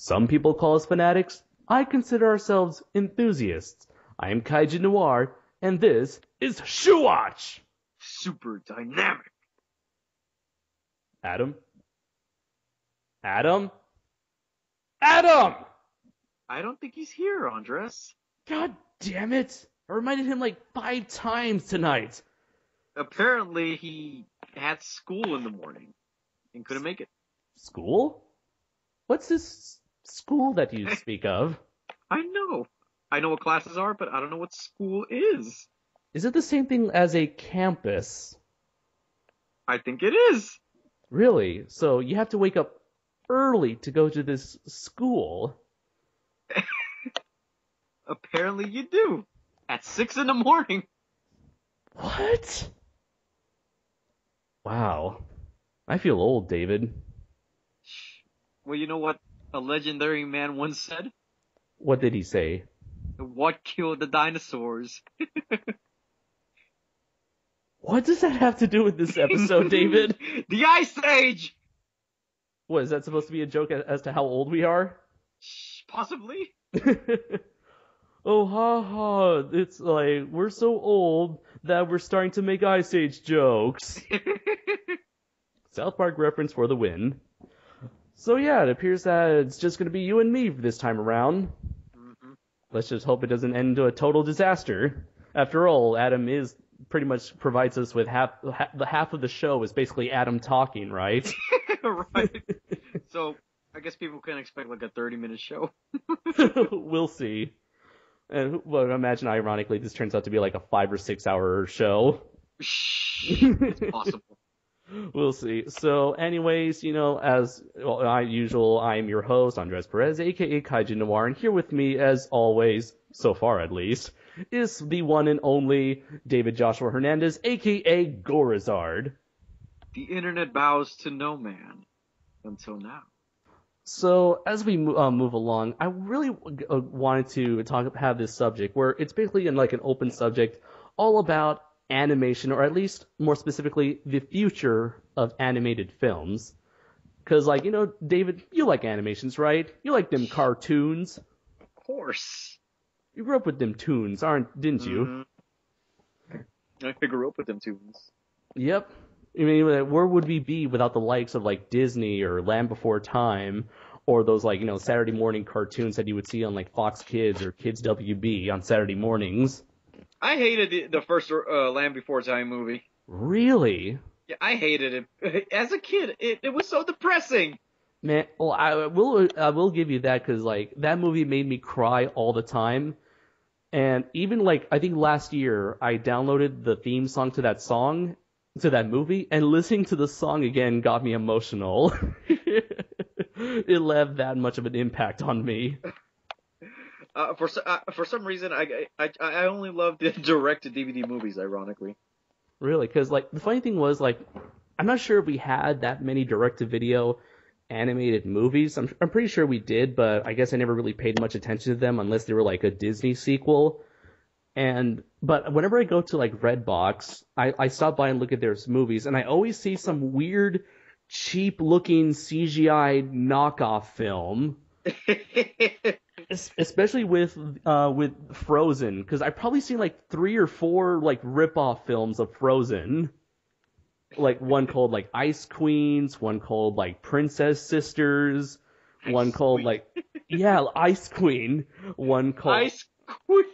Some people call us fanatics. I consider ourselves enthusiasts. I am KaijuNoir, and this is Shuwatch! Super dynamic. Adam? Adam? Adam! I don't think he's here, Andres. God damn it! I reminded him like 5 times tonight. Apparently, he had school in the morning and couldn't make it. School? What's this school that you speak of? I know. I know what classes are, but I don't know what school is. Is it the same thing as a campus? I think it is. Really? So you have to wake up early to go to this school? Apparently you do. At 6 in the morning. What? Wow. I feel old, David. Well, you know what a legendary man once said? What did he say? What killed the dinosaurs? What does that have to do with this episode, David? The Ice Age! What, is that supposed to be a joke as to how old we are? Possibly. Oh, ha ha, it's like, we're so old that we're starting to make Ice Age jokes. South Park reference for the win. So yeah, it appears that it's just going to be you and me this time around. Mm-hmm. Let's just hope it doesn't end into a total disaster. After all, Adam is pretty much provides us with half of the show is basically Adam talking, right? Right. So, I guess people can expect like a 30-minute show. We'll see. And well, imagine ironically this turns out to be like a 5 or 6 hour show. It's possible. We'll see. So, anyways, as usual, I'm your host, Andres Perez, aka KaijuNoir, and here with me, as always, so far at least, is the one and only David Joshua Hernandez, aka Gorizard. The internet bows to no man. Until now. So, as we move along, I really wanted to have this subject, where it's basically like an open subject, all about animation, or at least more specifically, the future of animated films. Because, David, you like animations, right? You like them cartoons. Of course. You grew up with them tunes, didn't you? Mm-hmm. I grew up with them tunes. Yep. I mean, where would we be without the likes of, like, Disney or Land Before Time, or those, Saturday morning cartoons that you would see on, Fox Kids or Kids WB on Saturday mornings? I hated the first Land Before Time movie. Really? Yeah, I hated it. As a kid, it was so depressing. Man, well, I will give you that, because, that movie made me cry all the time. And even, I think last year, I downloaded the theme song to that movie, and listening to the song again got me emotional. It left that much of an impact on me. For some reason, I only love the direct-to-DVD movies, ironically. Really? Because, the funny thing was, I'm not sure if we had that many direct-to-video animated movies. I'm pretty sure we did, but I guess I never really paid much attention to them unless they were, a Disney sequel. But whenever I go to Redbox, I stop by and look at their movies, and I always see some weird, cheap-looking CGI knockoff film. Especially with Frozen, because I've probably seen 3 or 4 rip-off films of Frozen. One called Ice Queens, one called Princess Sisters, one called Ice Queen, one called Ice Queen.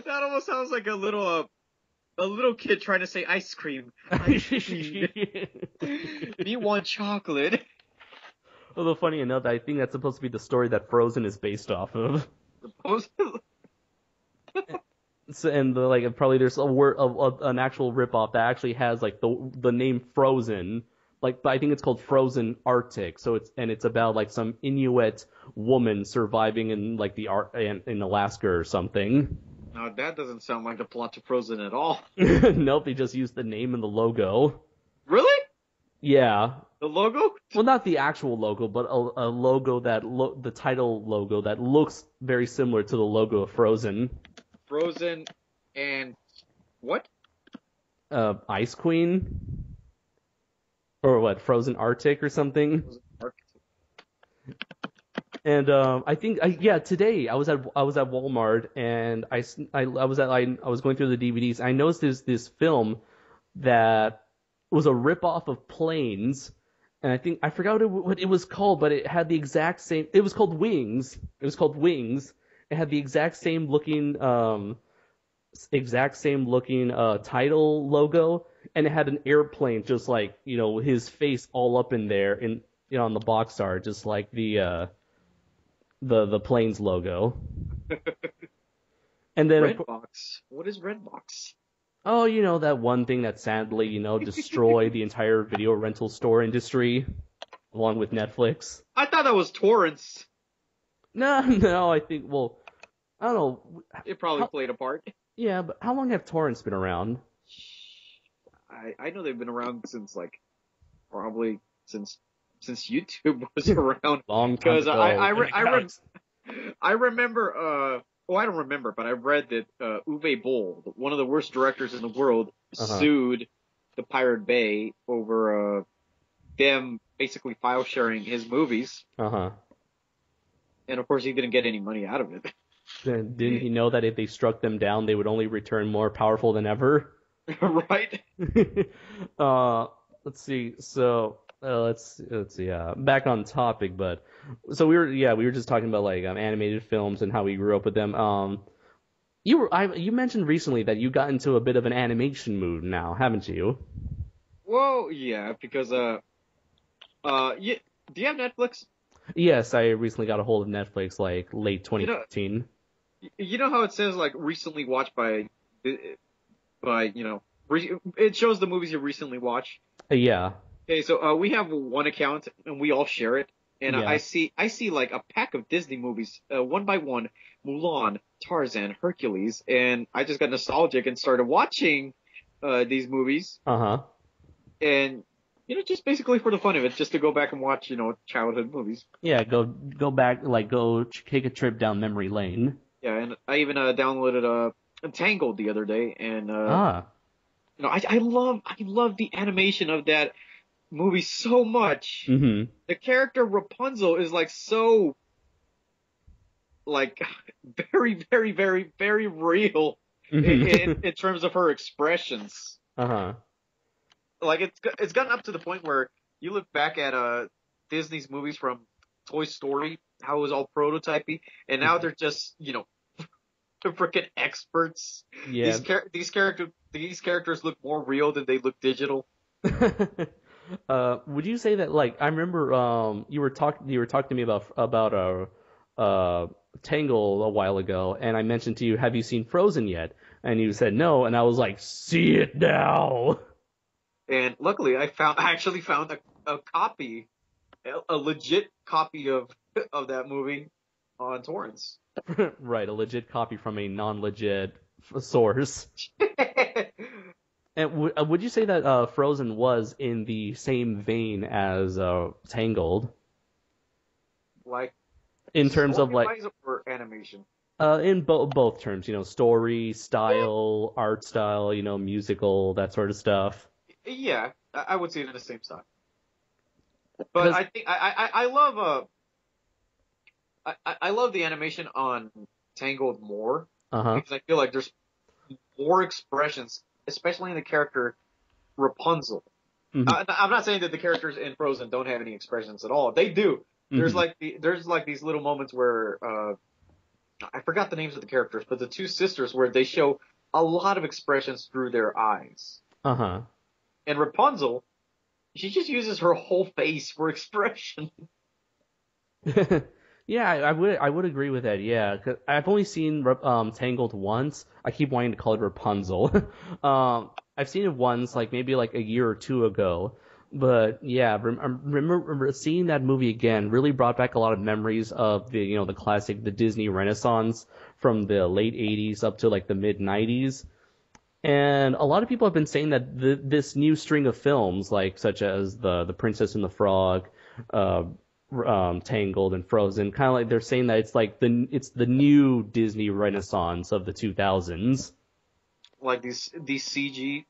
That almost sounds like a little kid trying to say ice cream. Ice cream. Me want chocolate. Although funny enough, I think that's supposed to be the story that Frozen is based off of. Supposedly. So, and probably there's an actual ripoff that actually has the name Frozen, but I think it's called Frozen Arctic. So it's about some Inuit woman surviving in in Alaska or something. No, that doesn't sound like the plot to Frozen at all. Nope, they just used the name and the logo. Really? Yeah. The logo? Well, not the actual logo, but a logo the title logo that looks very similar to the logo of Frozen. Frozen and what? Ice Queen? Or what, Frozen Arctic or something? Frozen Arctic. And I think today I was at Walmart and I was going through the DVDs. I noticed this film that was a ripoff of Planes, and I forgot what it was called, but it had the exact same. It was called Wings. It was called Wings. It had the exact same looking title logo, and it had an airplane just like his face all up in there and on the box art, just like the Planes logo. And then Redbox. What is Redbox? Oh, that one thing that sadly, destroyed the entire video rental store industry, along with Netflix. I thought that was torrents. No, I think, well, I don't know. It probably played a part. Yeah, but how long have torrents been around? I know they've been around since, probably since YouTube was around. Long time ago. Because I remember, I don't remember, but I read that Uwe Boll, one of the worst directors in the world, sued the Pirate Bay over them basically file sharing his movies. And of course, he didn't get any money out of it. Didn't he know that if they struck them down, they would only return more powerful than ever? Right. Let's see. So let's see. Back on topic, but so we were just talking about animated films and how we grew up with them. You mentioned recently that you got into a bit of an animation mood now, haven't you? Well, yeah, because do you have Netflix? Yes, I recently got a hold of Netflix late 2015. You know how it says recently watched by it shows the movies you recently watched. Yeah. Okay, so we have one account and we all share it, and Yeah. I see a pack of Disney movies, one by one: Mulan, Tarzan, Hercules, and I just got nostalgic and started watching these movies. And just basically for the fun of it, just to go back and watch childhood movies. Yeah, go back, go take a trip down memory lane. Yeah, and I even downloaded Tangled the other day, and I love the animation of that movie so much. Mm-hmm. The character Rapunzel is so very, very, very, very real in terms of her expressions. It's gotten up to the point where you look back at Disney's movies from Toy Story, how it was all prototypey, and now they're just they're freaking experts. Yeah. These characters look more real than they look digital. Would you say that I remember you were talking to me about Tangled a while ago, and I mentioned to you, have you seen Frozen yet? And you said no, and I was like, see it now. And luckily, I actually found a copy, a legit copy of that movie on torrents. Right, a legit copy from a non-legit source. And would you say that Frozen was in the same vein as Tangled? In terms of or animation? In both terms, story, style, art style, musical, that sort of stuff. Yeah, I would say it in the same style. But I think I love I love the animation on Tangled more because I feel like there's more expressions, especially in the character Rapunzel. Mm-hmm. I'm not saying that the characters in Frozen don't have any expressions at all. They do. Mm-hmm. There's these little moments where I forgot the names of the characters, but the two sisters where they show a lot of expressions through their eyes. And Rapunzel, she just uses her whole face for expression. Yeah, I would agree with that. Yeah, 'cause I've only seen Tangled once. I keep wanting to call it Rapunzel. I've seen it once, maybe a year or two ago. But yeah, I remember seeing that movie again. Really brought back a lot of memories of the classic, the Disney Renaissance from the late '80s up to the mid '90s. And a lot of people have been saying that this new string of films, such as the Princess and the Frog, Tangled and Frozen, kind of they're saying that it's the new Disney Renaissance of the 2000s. These CG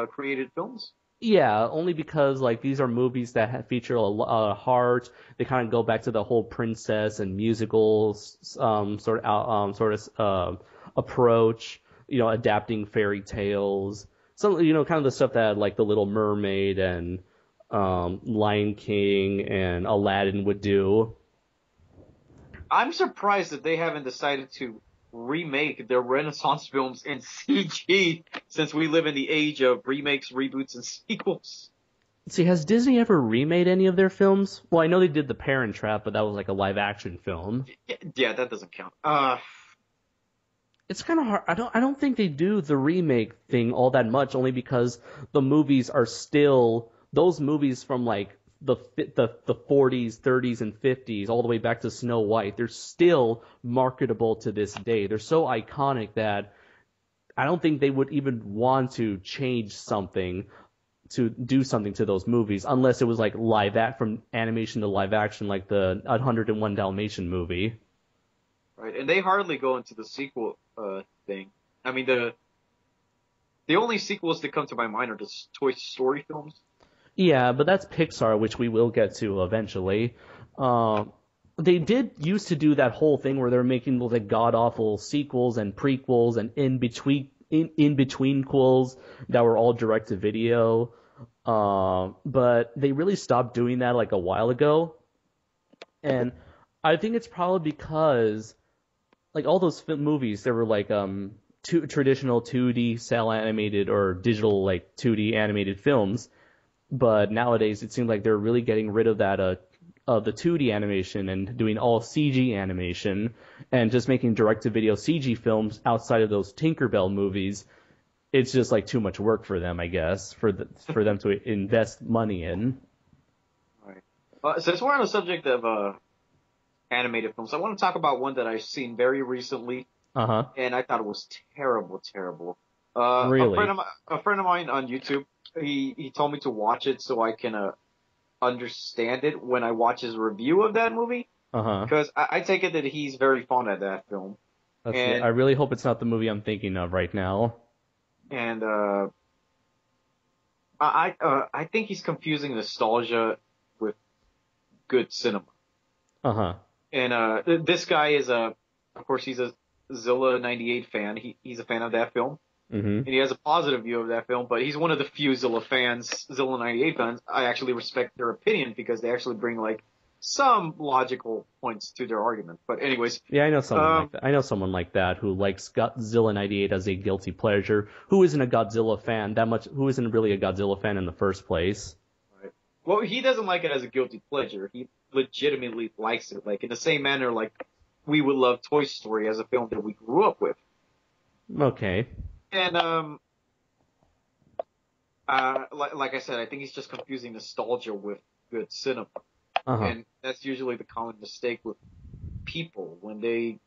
created films? Yeah, only because like these are movies that feature a lot of heart. They kind of go back to the whole princess and musicals approach. Adapting fairy tales. Some kind of the stuff that like the Little Mermaid and Lion King and Aladdin would do. I'm surprised that they haven't decided to remake their Renaissance films in CG, since we live in the age of remakes, reboots, and sequels. See, has Disney ever remade any of their films? Well, I know they did The Parent Trap, but that was like a live action film. Yeah, that doesn't count. It's kind of hard. I don't think they do the remake thing all that much, only because the movies are still those movies from like the 40s, 30s, and 50s, all the way back to Snow White. They're still marketable to this day. They're so iconic that I don't think they would even want to change something to do something to those movies, unless it was like from animation to live action, like the 101 Dalmatian movie. Right, and they hardly go into the sequel thing. I mean, the only sequels that come to my mind are the Toy Story films. Yeah, but that's Pixar, which we will get to eventually. They did used to do that whole thing where they're making those like god awful sequels and prequels and in between quels that were all direct to video. But they really stopped doing that like a while ago, and I think it's probably because like all those movies, they were like traditional 2D cel animated or digital like 2D animated films. But nowadays, it seems like they're really getting rid of that of the 2D animation and doing all CG animation and just making direct-to-video CG films outside of those Tinkerbell movies. It's just like too much work for them, I guess, for them to invest money in. Right. Since we're on the subject of animated films, I want to talk about one that I've seen very recently, and I thought it was terrible. Really? A friend of mine on YouTube. He told me to watch it so I can understand it when I watch his review of that movie. Because I take it that he's very fond of that film. I really hope it's not the movie I'm thinking of right now. And I think he's confusing nostalgia with good cinema. And this guy is of course he's a Zilla 98 fan. He's a fan of that film. And he has a positive view of that film, but he's one of the few Zilla 98 fans, I actually respect their opinion because they actually bring like some logical points to their argument. But anyways. Yeah, I know someone like that. I know someone like that who likes Godzilla 98 as a guilty pleasure, who isn't a Godzilla fan who isn't really a Godzilla fan in the first place. Right. Well, he doesn't like it as a guilty pleasure. He legitimately likes it, like in the same manner like we would love Toy Story as a film that we grew up with. Okay. And, like I said, I think he's just confusing nostalgia with good cinema. And that's usually the common mistake with people when they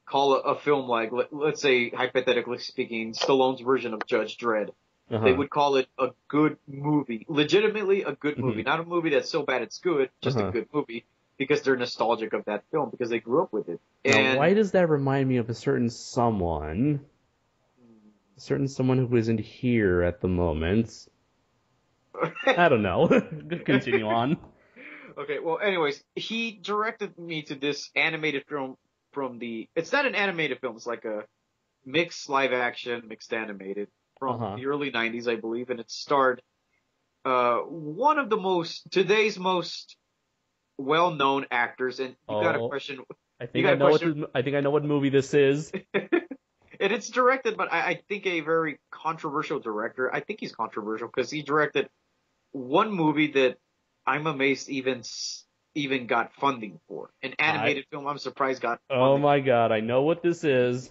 call a film like, let's say, hypothetically speaking, Stallone's version of Judge Dredd. They would call it a good movie. Legitimately a good movie. Not a movie that's so bad it's good, just a good movie. Because they're nostalgic of that film, because they grew up with it. Now, why does that remind me of a certain someone? A certain someone who isn't here at the moment. I don't know. Continue on. Okay, well, anyways, he directed me to this animated film from it's not an animated film, it's like a mixed live action, mixed animated, from the early 90s, I believe, and it starred one of today's most well-known actors, and you got a question. I think I know what movie this is. And it's directed, but I think a very controversial director. I think he's controversial because he directed one movie that I'm amazed even got funding for. An animated film I'm surprised got funding. Oh my god, I know what this is.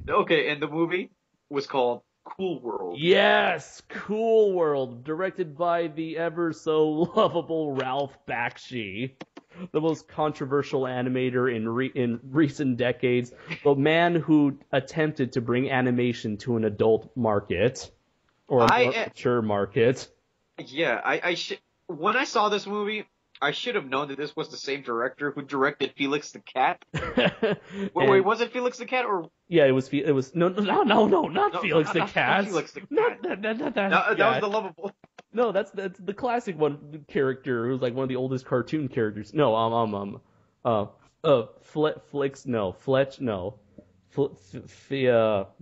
Okay, and the movie was called Cool World. Yes, Cool World, directed by the ever so lovable Ralph Bakshi. The most controversial animator in recent decades, the man who attempted to bring animation to an adult market, or a more mature market. Yeah, when I saw this movie, I should have known that this was the same director who directed Felix the Cat. And, Wait, was it Felix the Cat or? yeah, it was no, not Felix the Cat. Not Felix the Cat. Not that. That was the lovable. No, that's the classic one character who's like one of the oldest cartoon characters. No, Fletch, no,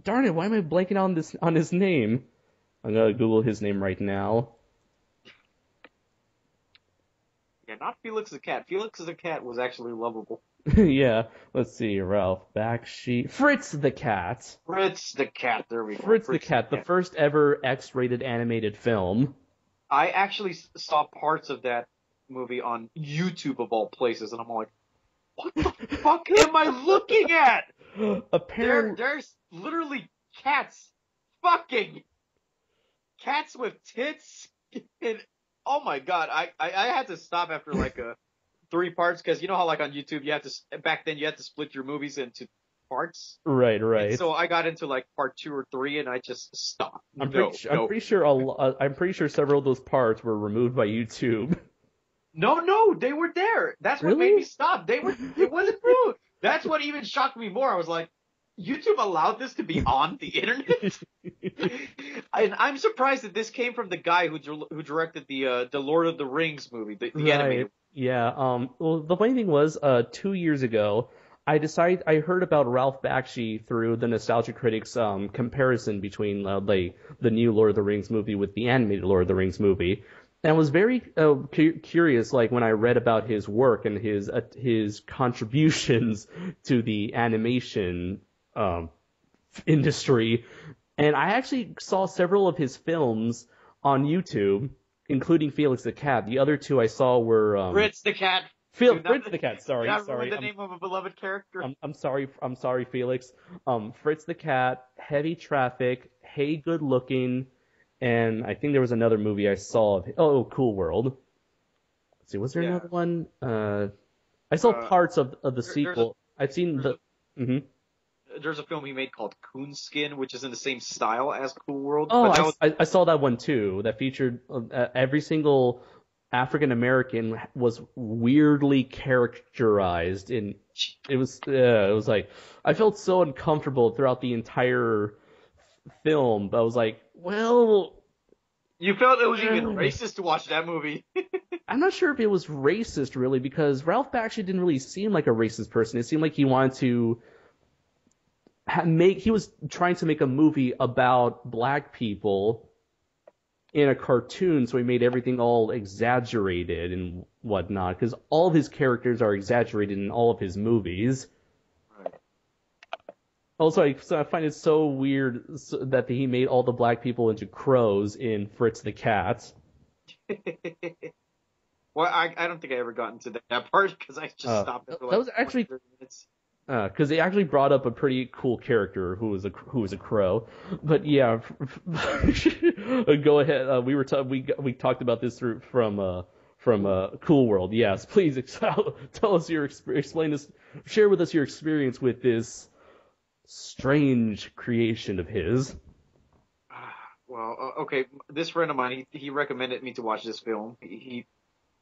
darn it, why am I blanking on his name? I'm gonna Google his name right now. Yeah, not Felix the Cat. Felix the Cat was actually lovable. Yeah, let's see, Ralph Bakshi, Fritz the Cat. Fritz the Cat, there we go. Fritz the Cat, the first ever X-rated animated film. I actually saw parts of that movie on YouTube of all places, and I'm like, what the fuck am I looking at? Apparently, there's literally cats fucking cats with tits, and oh my god, I had to stop after like 3 parts because you know how like on YouTube you have to back then you had to split your movies into parts. Right. And so I got into like part 2 or 3 and I just stopped. I'm pretty sure several of those parts were removed by YouTube. No, they were there. That's what Really? made me stop. It wasn't true. That's what even shocked me more. I was like, YouTube allowed this to be on the internet? And I'm surprised that this came from the guy who directed the Lord of the Rings movie, the animated. Yeah. Well, the funny thing was, 2 years ago, I heard about Ralph Bakshi through the Nostalgia Critics comparison between the new Lord of the Rings movie with the animated Lord of the Rings movie. And I was very curious, like when I read about his work and his contributions to the animation industry, and I actually saw several of his films on YouTube, including Felix the Cat. The other 2 I saw were Fritz the Cat. Fritz the Cat. Sorry. The name of a beloved character. I'm sorry, Felix. Fritz the Cat, Heavy Traffic, Hey Good Looking, and I think there was another movie I saw. Cool World. Let's see, was there another one? I saw parts of the sequel. I've seen the. There's a film he made called Coonskin, which is in the same style as Cool World. Oh, I saw that one too. That featured every single African American was weirdly characterized in. It was like I felt so uncomfortable throughout the entire film. But I was like, well. You felt it was even racist to watch that movie. I'm not sure if it was racist really, because Ralph Bakshi didn't really seem like a racist person. It seemed like he wanted to. He was trying to make a movie about black people in a cartoon, so he made everything all exaggerated and whatnot, because all of his characters are exaggerated in all of his movies. Right. Also, I find it so weird that he made all the black people into crows in Fritz the Cat. Well, I don't think I ever got into that part, because I just stopped after that was actually 30 minutes. Because they actually brought up a pretty cool character who was a crow, but yeah, go ahead. We talked about this from Cool World. Yes, please tell us share with us your experience with this strange creation of his. Well, okay, this friend of mine, he recommended me to watch this film. He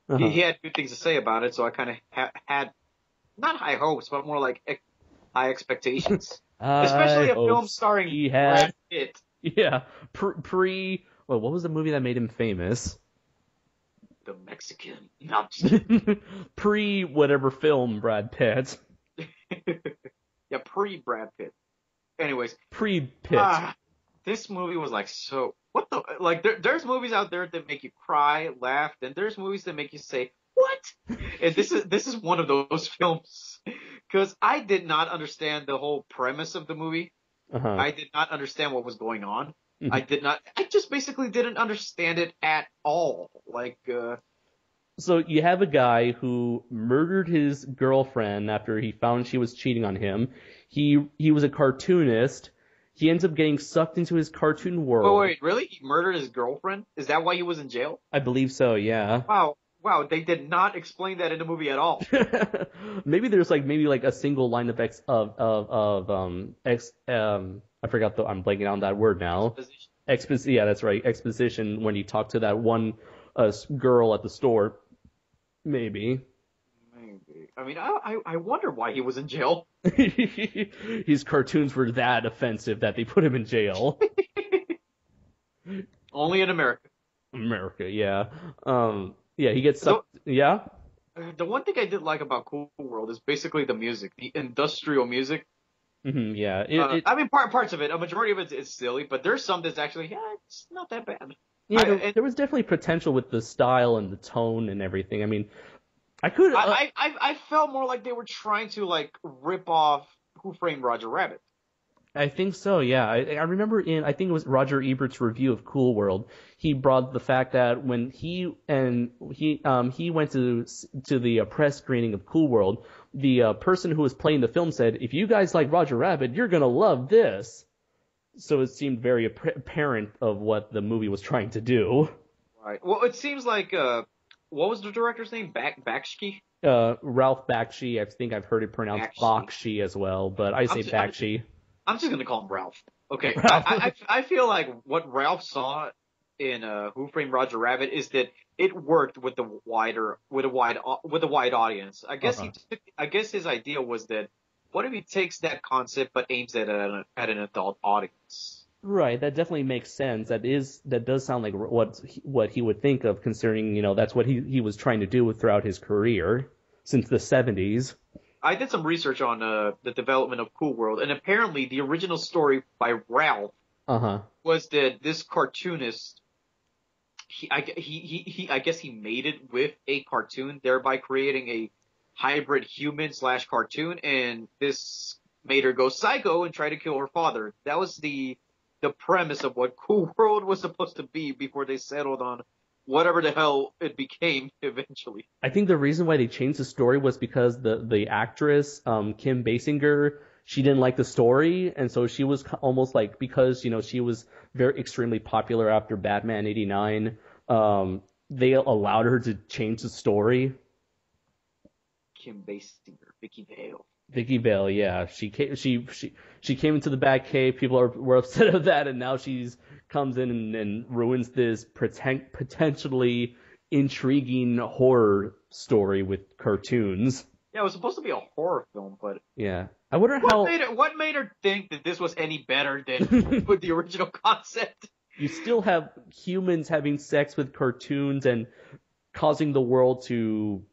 had good things to say about it, so I kind of had. Not high hopes, but more like high expectations. Especially a film starring Brad Pitt. Yeah, what was the movie that made him famous? The Mexican. No, pre whatever film Brad Pitt. Yeah, pre Brad Pitt. Anyways, pre Pitt. This movie was like so. What the like? There's movies out there that make you cry, laugh, and there's movies that make you say, what? And this is one of those films, because I did not understand the whole premise of the movie. I did not understand what was going on. I just basically didn't understand it at all. Like, so you have a guy who murdered his girlfriend after he found she was cheating on him. He was a cartoonist. He ends up getting sucked into his cartoon world. Wait, really? He murdered his girlfriend? Is that why he was in jail? I believe so, yeah. Wow, they did not explain that in the movie at all. Maybe there's a single line of I forgot I'm blanking on that word now. Exposition. Yeah, that's right. Exposition when you talk to that one girl at the store. Maybe. Maybe. I mean, I wonder why he was in jail. His cartoons were that offensive that they put him in jail. Only in America. America, yeah. Yeah, he gets sucked. Yeah? The one thing I did like about Cool World is basically the music, the industrial music. Yeah. I mean, parts of it, a majority of it is silly, but there's some that's actually, it's not that bad. Yeah, there was definitely potential with the style and the tone and everything. I mean, I felt more like they were trying to like rip off Who Framed Roger Rabbit. I think so, yeah. I remember I think it was Roger Ebert's review of Cool World, he brought the fact that when he went to the press screening of Cool World, the person who was playing the film said, if you guys like Roger Rabbit, you're gonna love this. So it seemed very apparent of what the movie was trying to do. Right. Well, it seems like, what was the director's name? Bakshi? Ralph Bakshi. I think I've heard it pronounced Bakshi as well, but I say Bakshi. I'm just gonna call him Ralph. Okay. Ralph. I feel like what Ralph saw in Who Framed Roger Rabbit is that it worked with a wide audience. I guess his idea was that what if he takes that concept but aims it at an adult audience? Right, that definitely makes sense. That does sound like what he would think of, considering that's what he was trying to do throughout his career since the 70s. I did some research on the development of Cool World, and apparently the original story by Ralph was that this cartoonist, I guess he made it with a cartoon, thereby creating a hybrid human/cartoon, and this made her go psycho and try to kill her father. That was the premise of what Cool World was supposed to be before they settled on whatever the hell it became eventually. I think the reason why they changed the story was because the actress, Kim Basinger, she didn't like the story, and so she was almost like, because she was very extremely popular after Batman '89, they allowed her to change the story. Kim Basinger, Vicky Vale, yeah. She came into the Batcave. People were upset of that, and now she's comes in and ruins this potentially intriguing horror story with cartoons. Yeah, it was supposed to be a horror film, but yeah, I wonder what made her think that this was any better than with the original concept. You still have humans having sex with cartoons and causing the world to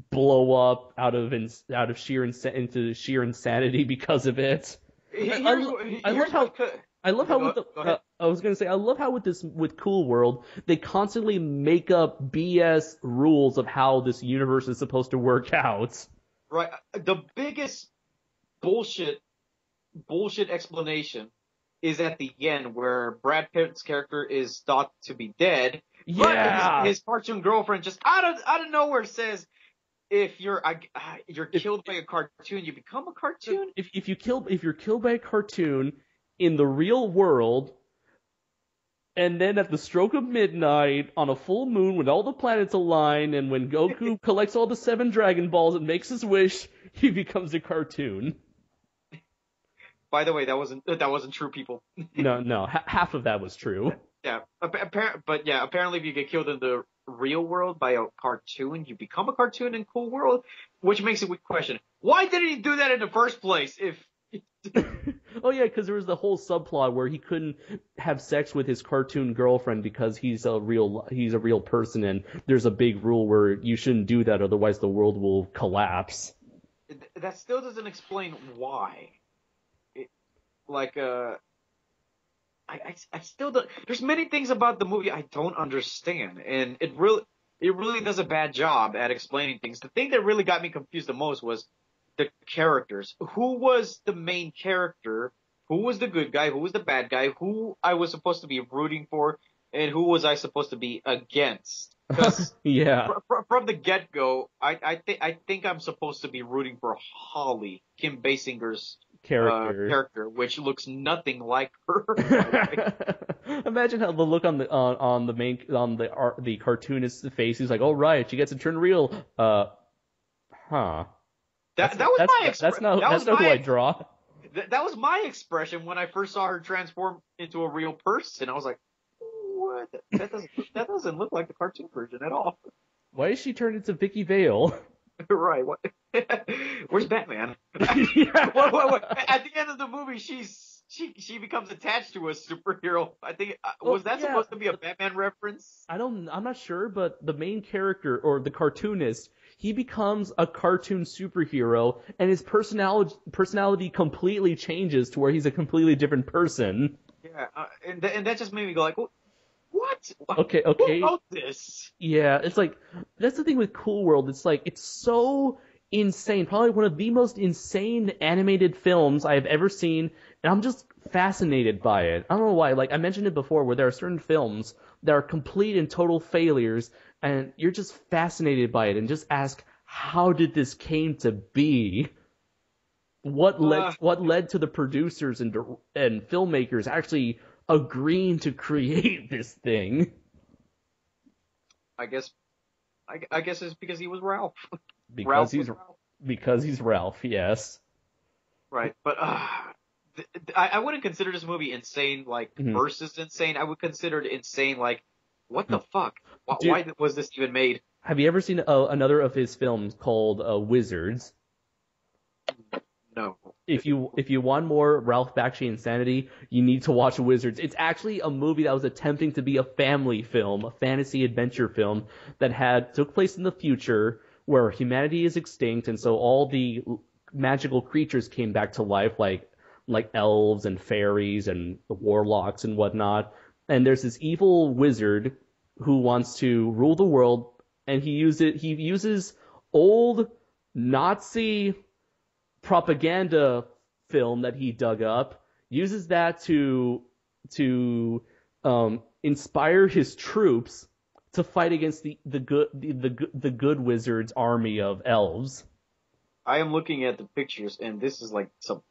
blow up out of sheer insanity because of it. I love how with Cool World they constantly make up BS rules of how this universe is supposed to work out. Right. The biggest bullshit explanation is at the end where Brad Pitt's character is thought to be dead. Yeah. But his cartoon girlfriend just out of nowhere says, if you're killed by a cartoon, you become a cartoon. If you're killed by a cartoon in the real world, and then at the stroke of midnight on a full moon when all the planets align, and when Goku collects all the 7 Dragon Balls and makes his wish, he becomes a cartoon. By the way, that wasn't true, people. No, half of that was true. Yeah, apparently if you get killed in the real world by a cartoon, you become a cartoon in Cool World, which makes it question, why didn't he do that in the first place? Oh yeah, because there was the whole subplot where he couldn't have sex with his cartoon girlfriend because he's a real person, and there's a big rule where you shouldn't do that, otherwise the world will collapse. That still doesn't explain why. I still don't. There's many things about the movie I don't understand, and it really does a bad job at explaining things. The thing that really got me confused the most was the characters. Who was the main character? Who was the good guy? Who was the bad guy? Who I was supposed to be rooting for, and who was I supposed to be against? Yeah. From the get-go, I think I'm supposed to be rooting for Holly, Kim Basinger's character, which looks nothing like her. Imagine how the look on the cartoonist's face. He's like, "Oh right, she gets to turn real." Huh. That's not who I draw. That was my expression when I first saw her transform into a real person. I was like, "What? That doesn't look like the cartoon version at all." Why is she turned into Vicky Vale? Right. What? Where's Batman? Yeah. What? At the end of the movie, she becomes attached to a superhero. I think was that supposed to be a Batman reference? I'm not sure, but the main character or the cartoonist, he becomes a cartoon superhero, and his personality completely changes to where he's a completely different person. Yeah, and that just made me go like, what? Okay. Who wrote this? Yeah, it's like, that's the thing with Cool World. It's like, it's so insane. Probably one of the most insane animated films I have ever seen, and I'm just fascinated by it. I don't know why. Like, I mentioned it before, where there are certain films that are complete and total failures, and you're just fascinated by it, and just ask, how did this came to be? What led to the producers and filmmakers actually agreeing to create this thing? I guess it's because he was Ralph. Because he's Ralph, yes. Right, but I wouldn't consider this movie insane, like, versus insane. I would consider it insane, like, what the fuck? Why was this even made? Have you ever seen another of his films called Wizards? No. If you want more Ralph Bakshi insanity, you need to watch Wizards. It's actually a movie that was attempting to be a family film, a fantasy adventure film that took place in the future where humanity is extinct, and so all the magical creatures came back to life, like elves and fairies and warlocks and whatnot. And there's this evil wizard who wants to rule the world, and he uses old Nazi propaganda film that he dug up, uses that to inspire his troops to fight against the good wizard's army of elves. I am looking at the pictures, and this is like some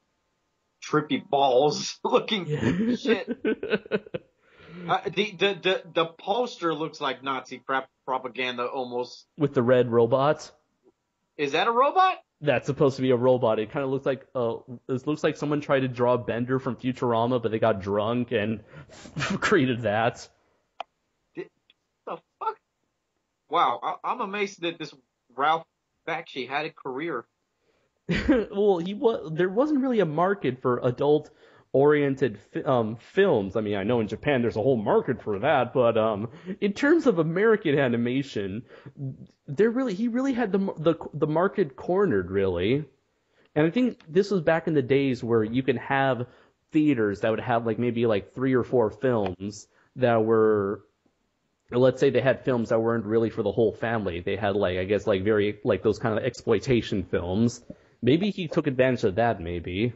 trippy balls looking shit. The poster looks like Nazi propaganda almost. With the red robot. Is that a robot? That's supposed to be a robot. It kind of looks like it looks like someone tried to draw Bender from Futurama, but they got drunk and created that. The fuck? Wow, I'm amazed that this Ralph Bakshi had a career. Well, there wasn't really a market for adult-oriented films. I mean, I know in Japan there's a whole market for that, but in terms of American animation, he really had the market cornered, really. And I think this was back in the days where you can have theaters that would have maybe 3 or 4 films that were, let's say they had films that weren't really for the whole family. They had very those kind of exploitation films. Maybe he took advantage of that, maybe.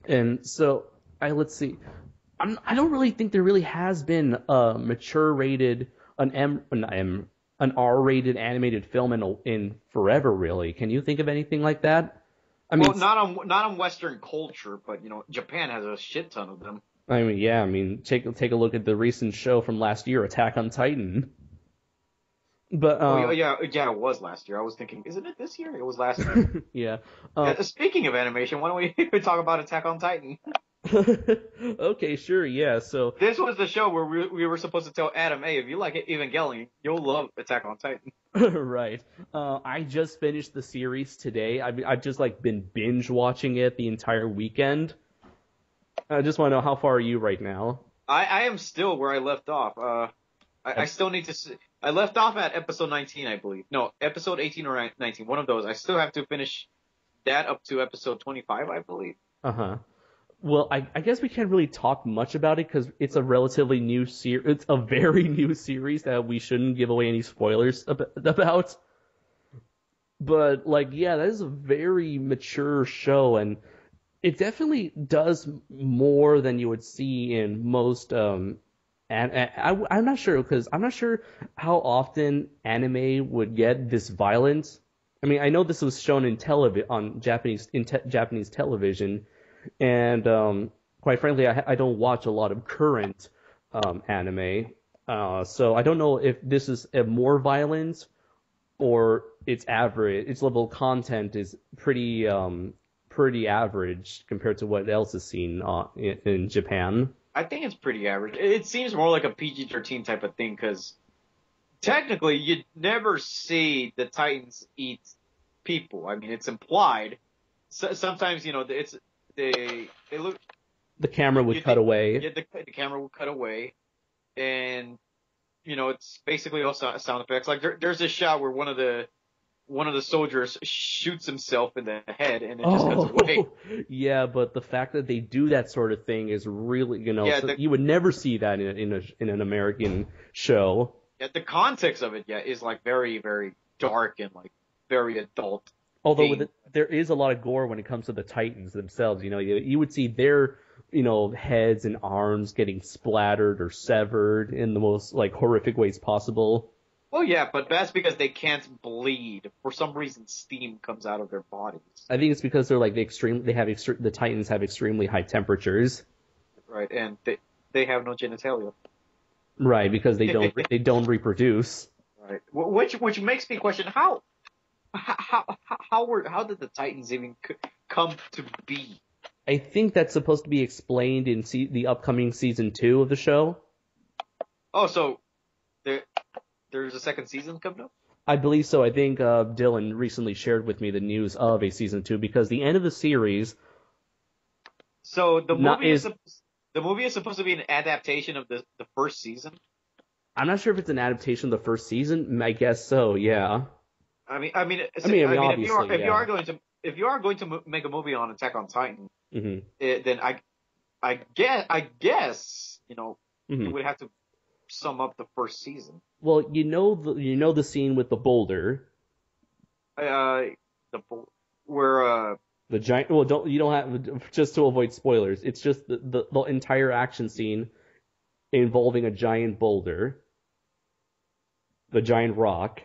And so, let's see. I don't really think there really has been a mature-rated, an R-rated animated film in forever, really. Can you think of anything like that? Not on Western culture, but Japan has a shit ton of them. I mean, yeah. I mean, take a look at the recent show from last year, Attack on Titan. But yeah, it was last year. I was thinking, isn't it this year? It was last year. Yeah. Speaking of animation, why don't we talk about Attack on Titan? Okay, sure, yeah. So this was the show where we were supposed to tell Adam, hey, if you like Evangelion, you'll love Attack on Titan. Right. I just finished the series today. I've just been binge watching it the entire weekend. I just want to know, how far are you right now? I am still where I left off. I still need to see. I left off at episode 19, I believe. No, episode 18 or 19, one of those. I still have to finish that up to episode 25, I believe. Uh-huh. Well, I guess we can't really talk much about it because it's a relatively new series. It's a very new series that we shouldn't give away any spoilers about. But, yeah, that is a very mature show, and it definitely does more than you would see in most and I'm not sure, because I'm not sure how often anime would get this violent. I mean, I know this was shown on Japanese television, and quite frankly, I don't watch a lot of current anime, so I don't know if this is more violent or its average. Its level of content is pretty average compared to what else is seen in Japan. I think it's pretty average. It seems more like a PG-13 type of thing, because technically, you'd never see the Titans eat people. I mean, it's implied. Sometimes, they look. The camera would cut away. Yeah, the camera would cut away, and it's basically all sound effects. Like there's a shot where one of the soldiers shoots himself in the head, and it just cuts away. Yeah, but the fact that they do that sort of thing is really, you would never see that in an American show. Yeah, the context of it, is like very, very dark and like very adult. Although there is a lot of gore when it comes to the Titans themselves. You would see their, heads and arms getting splattered or severed in the most like horrific ways possible. Well, yeah, but that's because they can't bleed. For some reason, steam comes out of their bodies. I think it's because they're like the Titans have extremely high temperatures. Right, and they have no genitalia. Right, because they don't reproduce. Right, which makes me question how did the Titans even come to be? I think that's supposed to be explained in the upcoming season 2 of the show. Oh, so there's a second season coming up? I believe so. I think Dylan recently shared with me the news of a season 2 because the end of the series. So the movie is supposed to be an adaptation of the first season. I'm not sure if it's an adaptation of the first season. I guess so. Yeah. I mean, obviously, if you are going to make a movie on Attack on Titan, mm-hmm. Then I guess you would have to sum up the first season. Well, the scene with the boulder. Where the giant. Well, you don't have, just to avoid spoilers. It's just the entire action scene involving a giant boulder, the giant rock.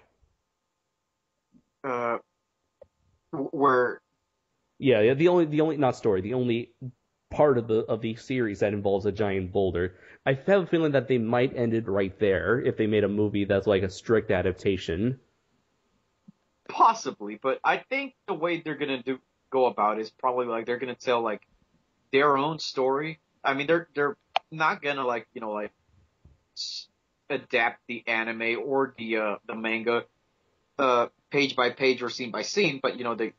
Where. Yeah, the only not story, the only part of the series that involves a giant boulder. I have a feeling that they might end it right there if they made a movie that's like a strict adaptation. Possibly, but I think the way they're gonna go about it is probably like they're gonna tell like their own story. I mean, they're not gonna adapt the anime or the manga page by page or scene by scene, but they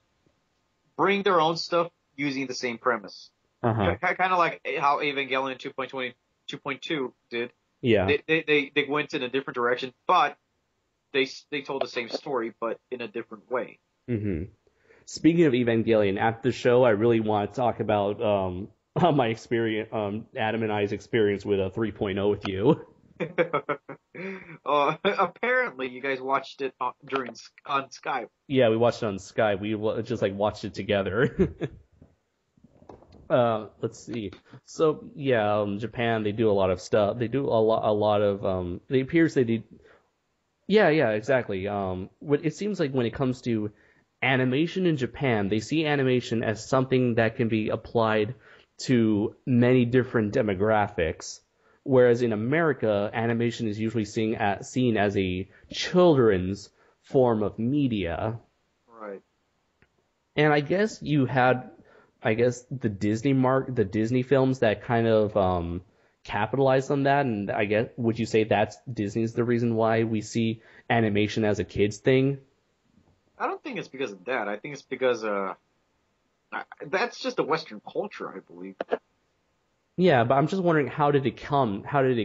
bring their own stuff using the same premise. Uh-huh. Kind of like how Evangelion 2.2 did. Yeah. They went in a different direction, but they told the same story, but in a different way. Mm-hmm. Speaking of Evangelion, after the show, I really want to talk about my experience, Adam and I's experience with a 3.0 with you. Apparently, you guys watched it on Skype. Yeah, we watched it on Skype. We just watched it together. Let's see. So yeah, Japan, they do a lot of stuff. They do a lot of. It appears they did. Yeah, exactly. It seems like when it comes to animation in Japan, they see animation as something that can be applied to many different demographics. Whereas in America, animation is usually seen as a children's form of media. Right. And I guess you had, the Disney films that kind of capitalized on that. And I guess, would you say that's Disney's the reason why we see animation as a kid's thing? I don't think it's because of that. I think it's because that's just a Western culture, I believe. Yeah, but I'm just wondering how did it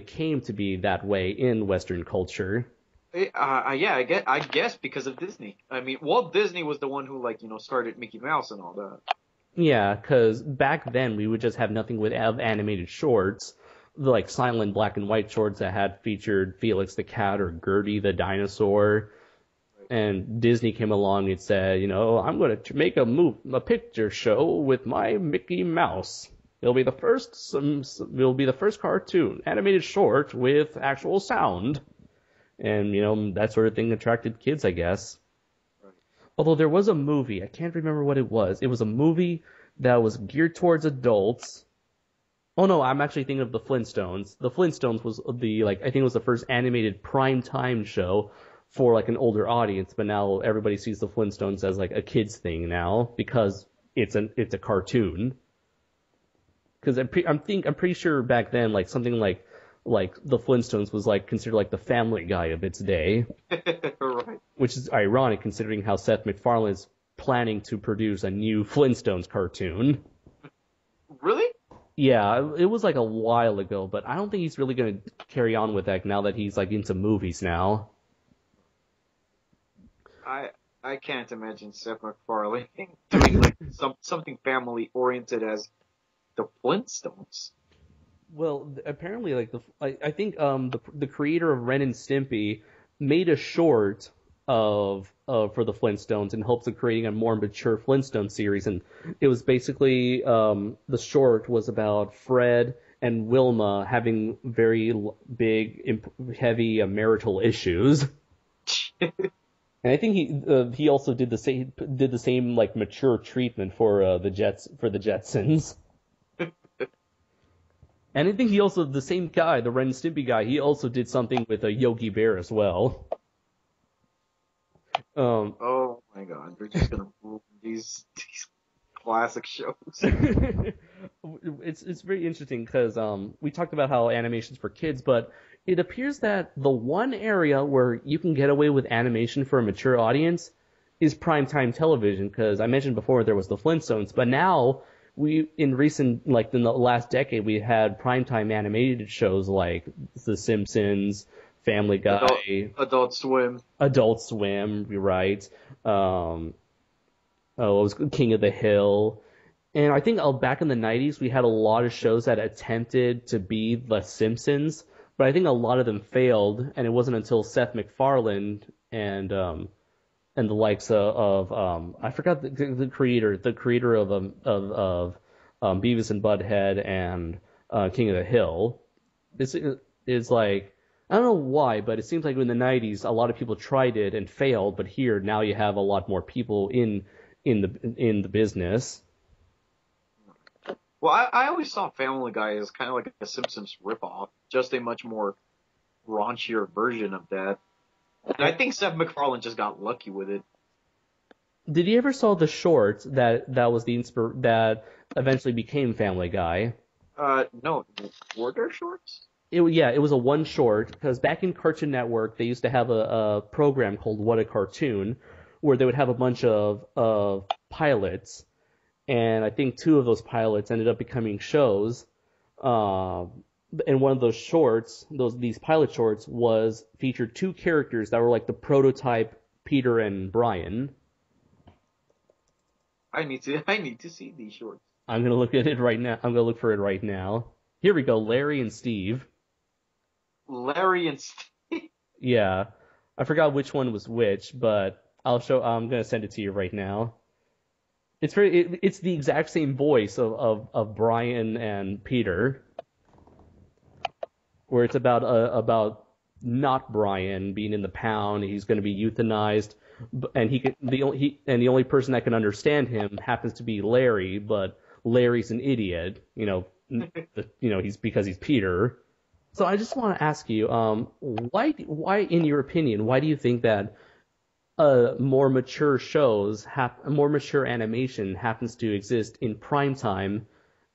came to be that way in Western culture? I guess because of Disney. I mean, Walt Disney was the one who started Mickey Mouse and all that. Yeah, because back then we would just have nothing with animated shorts, like silent black and white shorts that had featured Felix the cat or Gertie the dinosaur. Right. And Disney came along and said, I'm going to make a picture show with my Mickey Mouse. It'll be the first cartoon, animated short with actual sound. And, that sort of thing attracted kids, I guess. Right. Although there was a movie, I can't remember what it was. It was a movie that was geared towards adults. Oh no, I'm actually thinking of the Flintstones. The Flintstones was I think it was the first animated prime-time show for an older audience, but now everybody sees the Flintstones as a kid's thing now because it's a cartoon. Because I'm pretty sure back then, something like like the Flintstones was like considered like the Family Guy of its day, Right. which is ironic considering how Seth MacFarlane is planning to produce a new Flintstones cartoon. Really? Yeah, it was like a while ago, but I don't think he's really going to carry on with that now that he's like into movies now. I can't imagine Seth MacFarlane doing like something family oriented as the Flintstones. Well, apparently, like I think the creator of Ren and Stimpy made a short for the Flintstones in hopes of creating a more mature Flintstone series, and it was basically the short was about Fred and Wilma having very big, heavy marital issues. And I think he also did the same like mature treatment for the Jetsons. And I think he also, the same guy, the Ren and Stimpy guy, he also did something with a Yogi Bear as well. Oh my god, they're just gonna ruin these classic shows. It's very interesting because we talked about how animation's for kids, but it appears that the one area where you can get away with animation for a mature audience is primetime television, because I mentioned before there was the Flintstones, but now in the last decade, we had primetime animated shows like The Simpsons, Family Guy, Adult Swim, you're right. It was King of the Hill. And I think back in the 90s, we had a lot of shows that attempted to be The Simpsons, but I think a lot of them failed, and it wasn't until Seth MacFarlane and the likes of I forgot the creator of Beavis and Butthead and King of the Hill. This is like, I don't know why, but it seems like in the 90s a lot of people tried it and failed, but here now you have a lot more people in the business. Well, I always saw Family Guy as kind of like a Simpsons ripoff, just a much more raunchier version of that. And I think Seth MacFarlane just got lucky with it. Did you ever saw the short that was that eventually became Family Guy? No. Were there shorts? It was a one short, because back in Cartoon Network they used to have a program called What a Cartoon, where they would have a bunch of pilots, and I think 2 of those pilots ended up becoming shows. And one of those shorts, these pilot shorts, featured 2 characters that were like the prototype Peter and Brian. I need to see these shorts. I'm gonna look at it right now. I'm gonna look for it right now. Here we go, Larry and Steve. Larry and Steve. Yeah, I forgot which one was which, but I'm gonna send it to you right now. It's it's the exact same voice of Brian and Peter, where it's about not Brian being in the pound. He's going to be euthanized, and the only person that can understand him happens to be Larry, but Larry's an idiot. Because he's Peter. So I just want to ask you, why, in your opinion, why do you think that more mature more mature animation happens to exist in primetime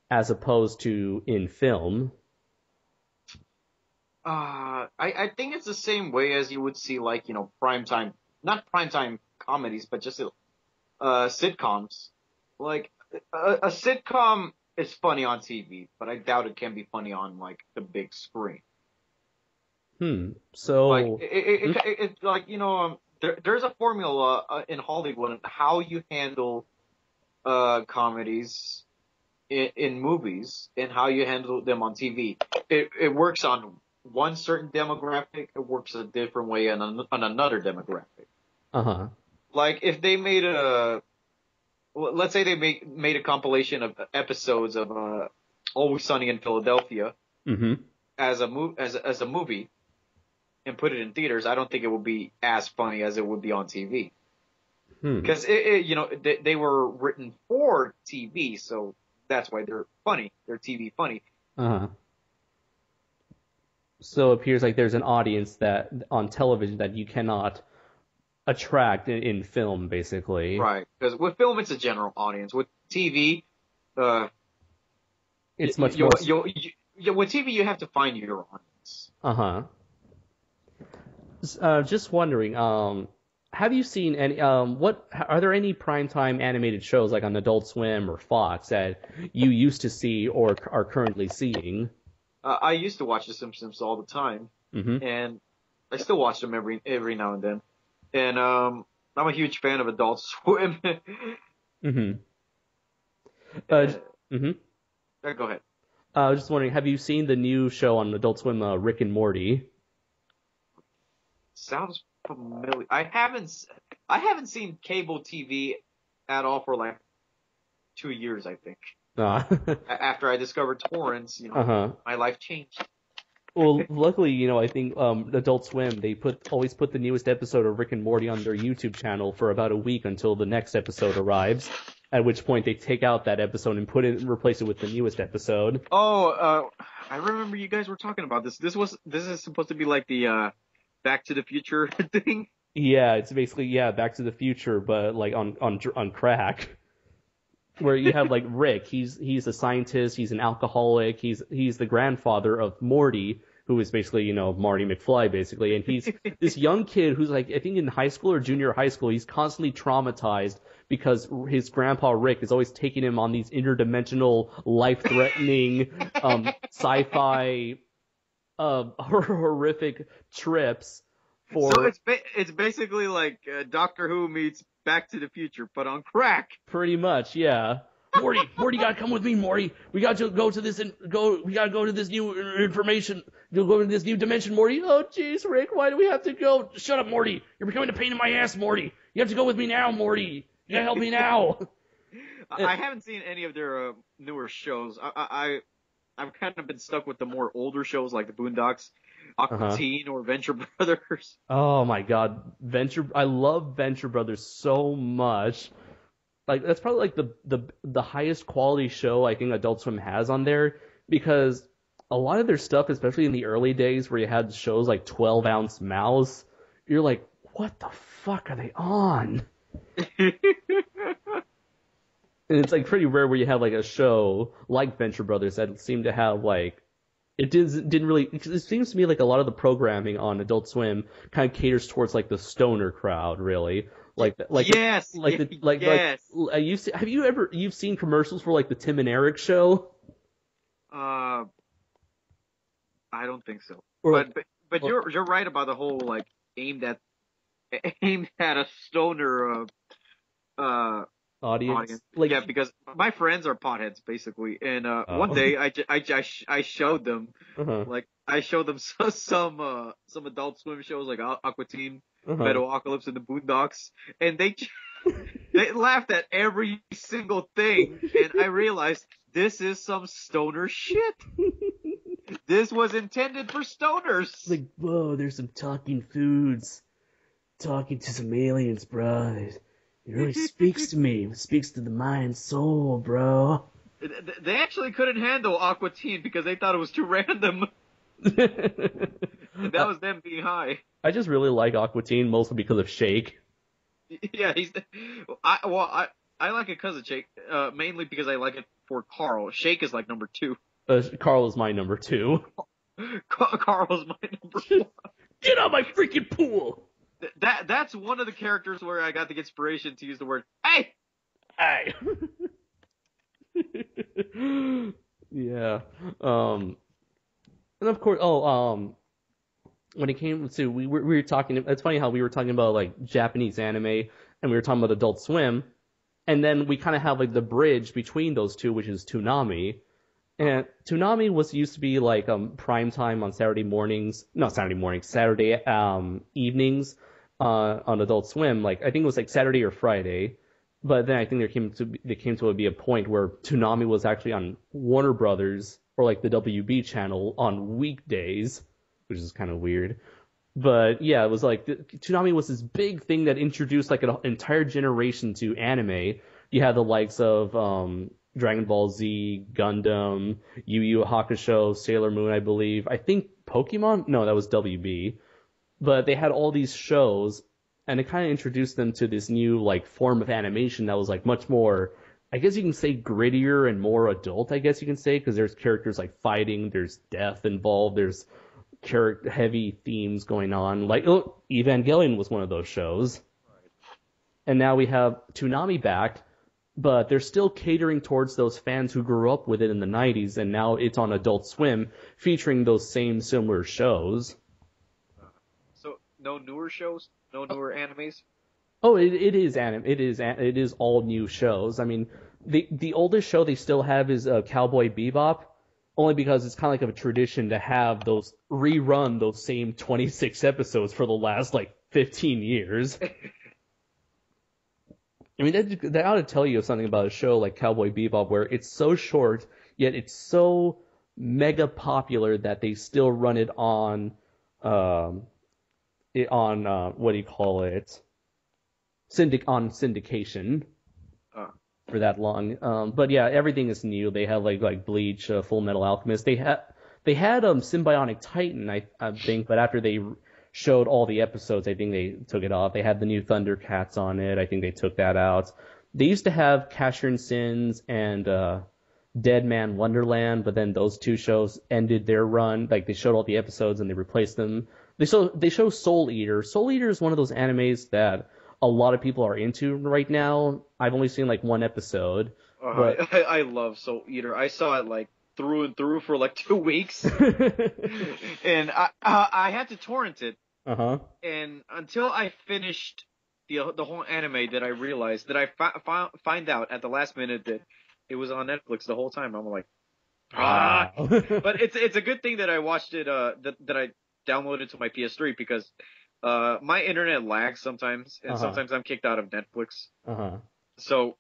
as opposed to in film? I think it's the same way as you would see, like, primetime, not primetime comedies, but just sitcoms. Like, a sitcom is funny on TV, but I doubt it can be funny on, like, the big screen. So, like, there's a formula in Hollywood on how you handle comedies in movies and how you handle them on TV. It works on one certain demographic, it works a different way on another demographic. Uh-huh. Like, if they made let's say they made a compilation of episodes of Always Sunny in Philadelphia as a movie and put it in theaters, I don't think it would be as funny as it would be on TV. Because they were written for TV, so that's why they're funny. They're TV funny. Uh-huh. So it appears like there's an audience that on television that you cannot attract in film, basically. Right. Because with film, it's a general audience. With TV, it's much more. With TV, you have to find your audience. cartoons. Just wondering, have you seen any, are there any primetime animated shows like on Adult Swim or Fox that you used to see or are currently seeing? I used to watch The Simpsons all the time, and I still watch them every now and then. And I'm a huge fan of Adult Swim. Go ahead. I was just wondering, have you seen the new show on Adult Swim, Rick and Morty? Sounds familiar. I haven't seen cable TV at all for like 2 years, I think. After I discovered torrents, my life changed. Well, luckily, I think Adult Swim, they always put the newest episode of Rick and Morty on their YouTube channel for about a week until the next episode arrives, at which point they take out that episode and replace it with the newest episode. Oh, I remember you guys were talking about this. This is supposed to be like the Back to the Future thing. Yeah, it's basically Back to the Future, but like on crack. Where you have like Rick, he's a scientist, he's an alcoholic, he's the grandfather of Morty, who is basically, Marty McFly basically, and he's this young kid who's like, I think in high school or junior high school, he's constantly traumatized because his grandpa Rick is always taking him on these interdimensional, life-threatening, sci-fi, horrific trips. So it's basically like Doctor Who meets Back to the Future, but on crack. Pretty much, yeah. Morty, gotta come with me, Morty. We got to go to this we gotta go to this new information. You'll go to this new dimension, Morty. Oh, jeez, Rick, why do we have to go? Shut up, Morty. You're becoming a pain in my ass, Morty. You have to go with me now, Morty. You gotta help me now. I haven't seen any of their newer shows. I've kind of been stuck with the more older shows like the Boondocks, Aqua Teen, or Venture Brothers. Oh my God, I love Venture Brothers so much. Like that's probably like the highest quality show I think Adult Swim has on there, because a lot of their stuff, especially in the early days where you had shows like 12-Ounce Mouse, you're like, what the fuck are they on? And it's like pretty rare where you have like a show like Venture Brothers that seemed to have like, it didn't really, it seems to me like a lot of the programming on Adult Swim kind of caters towards like the stoner crowd, really. Yes. You've seen commercials for like the Tim and Eric show? I don't think so. But you're right about the whole like aimed at a stoner audience. Yeah, because my friends are potheads basically, and one day I showed them I showed them some Adult Swim shows like Aqua Teen, Metalocalypse, and the Boondocks, and they laughed at every single thing, and I realized this is some stoner shit. This was intended for stoners. Like, whoa, there's some talking foods, talking to some aliens, bro. It really speaks to me. It speaks to the mind and soul, bro. They actually couldn't handle Aqua Teen because they thought it was too random. That was them being high. I just really like Aqua Teen, mostly because of Shake. Yeah, I like it because of Shake, mainly because I like it for Carl. Shake is like number 2. Carl is my number 2. Carl's my number 1. Get out my freaking pool! That's one of the characters where I got the inspiration to use the word "hey." Hey. Yeah. And of course, when it came to we were talking. It's funny how we were talking about like Japanese anime, and we were talking about Adult Swim, and then we kind of have like the bridge between those two, which is Toonami. And Toonami used to be like prime time on Saturday evenings on Adult Swim. Like I think it was like Saturday or Friday, but then I think there came to be a point where Toonami was actually on Warner Brothers or like the WB channel on weekdays, which is kind of weird. But yeah, it was like Toonami was this big thing that introduced like an entire generation to anime. You had the likes of Dragon Ball Z, Gundam, Yu Yu Hakusho, Sailor Moon, I believe. I think Pokemon? No, that was WB. But they had all these shows, and it kind of introduced them to this new like form of animation that was like much more, I guess you can say, grittier and more adult, I guess you can say, because there's characters like fighting, there's death involved, there's character heavy themes going on. Like, oh, Evangelion was one of those shows. And now we have Toonami back, but they're still catering towards those fans who grew up with it in the 90s, and now it's on Adult Swim, featuring those same similar shows. So, no newer shows? No newer animes? Oh, it is all new shows. I mean, the oldest show they still have is Cowboy Bebop, only because it's kind of like a tradition to have rerun those same 26 episodes for the last, 15 years. I mean, that ought to tell you something about a show like Cowboy Bebop, where it's so short, yet it's so mega popular that they still run it on, what do you call it? On syndication for that long. But yeah, everything is new. They have like Bleach, Full Metal Alchemist. They had Symbiotic Titan, I think, but after they showed all the episodes, I think they took it off. They had the new Thundercats on it. I think they took that out. They used to have Casher and Sins and Dead Man Wonderland, but then those two shows ended their run. Like, they showed all the episodes and they replaced them. They show Soul Eater. Soul Eater is one of those animes that a lot of people are into right now. I've only seen one episode. But I love Soul Eater. I saw it through and through for 2 weeks, and I had to torrent it. And until I finished the whole anime, that I realized that I find out at the last minute that it was on Netflix the whole time. I'm like, wow. But it's a good thing that I watched it. That I downloaded to my PS3, because my internet lags sometimes, and sometimes I'm kicked out of Netflix. So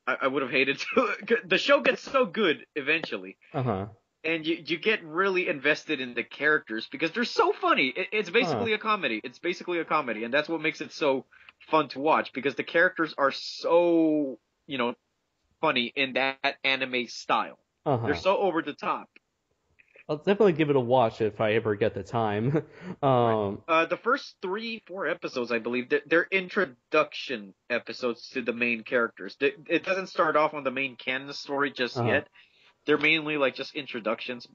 I would have hated to. The show gets so good eventually. And you get really invested in the characters because they're so funny. It's basically a comedy. It's basically a comedy, and that's what makes it so fun to watch, because the characters are so, funny in that anime style. They're so over the top. I'll definitely give it a watch if I ever get the time. The first 3-4 episodes, I believe, they're introduction episodes to the main characters. It doesn't start off on the main canon story just yet. They're mainly just introductions.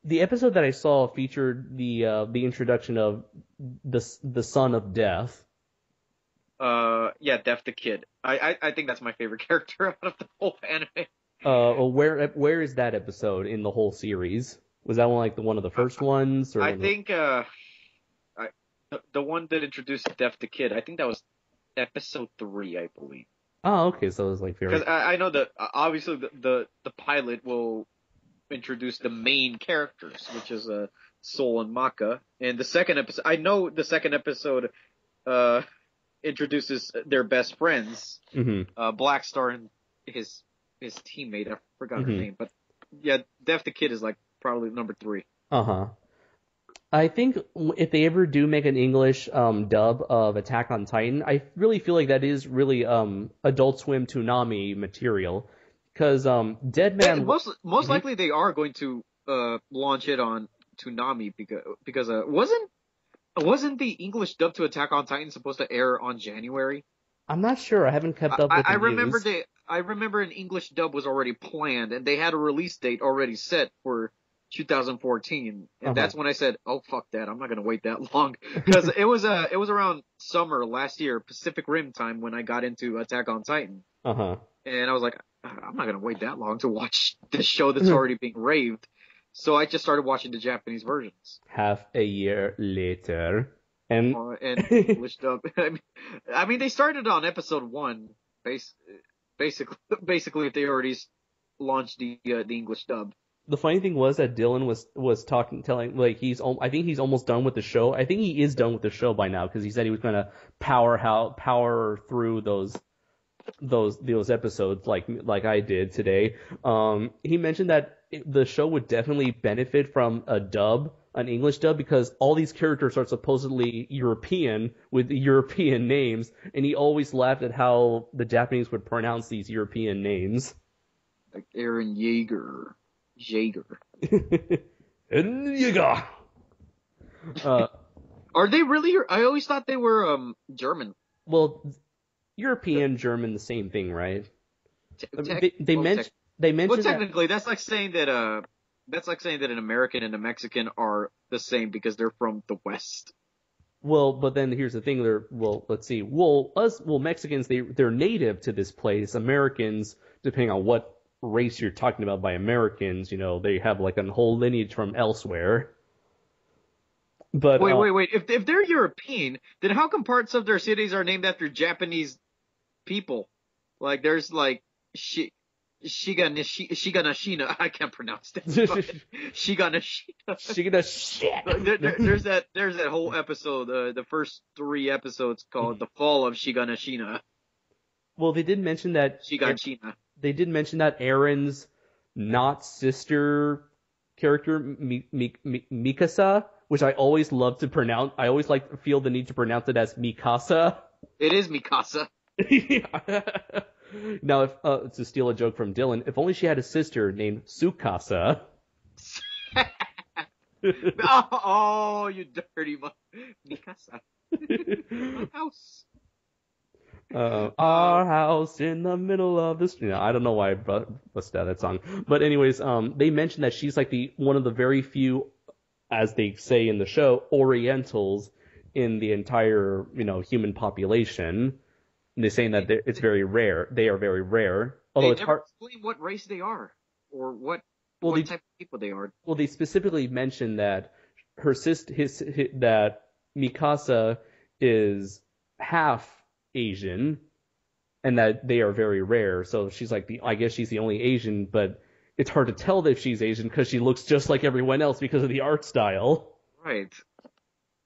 The episode that I saw featured the introduction of the son of Death. Yeah, Death the Kid. I think that's my favorite character out of the whole anime. Where is that episode in the whole series? Was that one of the first ones? Or I think the one that introduced Death the Kid, I think that was episode 3, I believe. Oh, okay, so it was very... Because I know that obviously the pilot will introduce the main characters, which is Soul and Maka, and the second episode, I know the second episode introduces their best friends, Black Star and his teammate. I forgot her name, but yeah, Death the Kid is probably number 3. I think if they ever do make an English dub of Attack on Titan, I really feel like that is really Adult Swim Toonami material. Because Dead Man... Most likely they are going to launch it on Toonami, because wasn't the English dub to Attack on Titan supposed to air on January? I'm not sure. I haven't kept up with the news. I remember an English dub was already planned, and they had a release date already set for 2014, and that's when I said, "Oh, fuck that! I'm not gonna wait that long," because it was around summer last year, Pacific Rim time, when I got into Attack on Titan, and I was like, "I'm not gonna wait that long to watch this show that's already being raved," so I just started watching the Japanese versions. Half a year later, and English dub. I mean, they started on episode 1, basically, if they already launched the English dub. The funny thing was that Dylan was telling I think he's almost done with the show. I think he is done with the show by now, because he said he was gonna power through those episodes like I did today. He mentioned that the show would definitely benefit from an English dub, because all these characters are supposedly European with European names, and he always laughed at how the Japanese would pronounce these European names. Like Eren Jaeger. Jaeger. Are they really? I always thought they were German. Well, European, German, the same thing, right? They mentioned. Well, technically, that's like saying that That's like saying that an American and a Mexican are the same because they're from the West. Well, but then here's the thing. Let's see. Mexicans, they're native to this place. Americans, depending on what race you're talking about by Americans, they have like a whole lineage from elsewhere. But wait. If they're European, then how come parts of their cities are named after Japanese people? Like there's like Shiganashina. I can't pronounce that. Shiganashina. There's that whole episode, the first 3 episodes called "The Fall of Shiganashina." Well, they did mention that Shiganshina. They did mention that Aaron's not sister character Mikasa, which I always love to pronounce. I always feel the need to pronounce it as Mikasa. It is Mikasa. Now, if to steal a joke from Dylan, if only she had a sister named Tsukasa. Oh, you dirty Mikasa. My house. Our house in the middle of this. I don't know why I busted out that song, but anyways, they mentioned that she's like one of the very few, as they say in the show, Orientals in the entire human population. And they're saying that it's very rare. They are very rare. Although it's hard to explain what race they are or what type of people they are. Well, they specifically mentioned that her sister, that Mikasa is half Asian, and that they are very rare. So she's like I guess she's the only Asian, but it's hard to tell if she's Asian because she looks just like everyone else because of the art style. Right.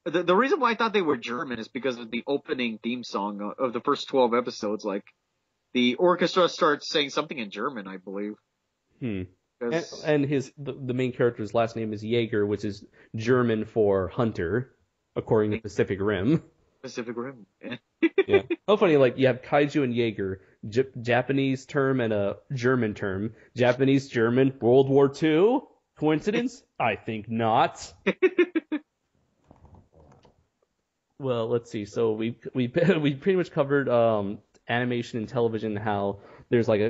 The reason why I thought they were German is because of the opening theme song of the first 12 episodes. Like, the orchestra starts saying something in German, I believe. And the main character's last name is Jaeger, which is German for hunter, according to Pacific Rim. Pacific Rim, yeah. Yeah. How funny, like, you have Kaiju and Jaeger, Japanese term and a German term. Japanese, German, World War II? Coincidence? I think not. Well, let's see. So we pretty much covered animation and television, how there's like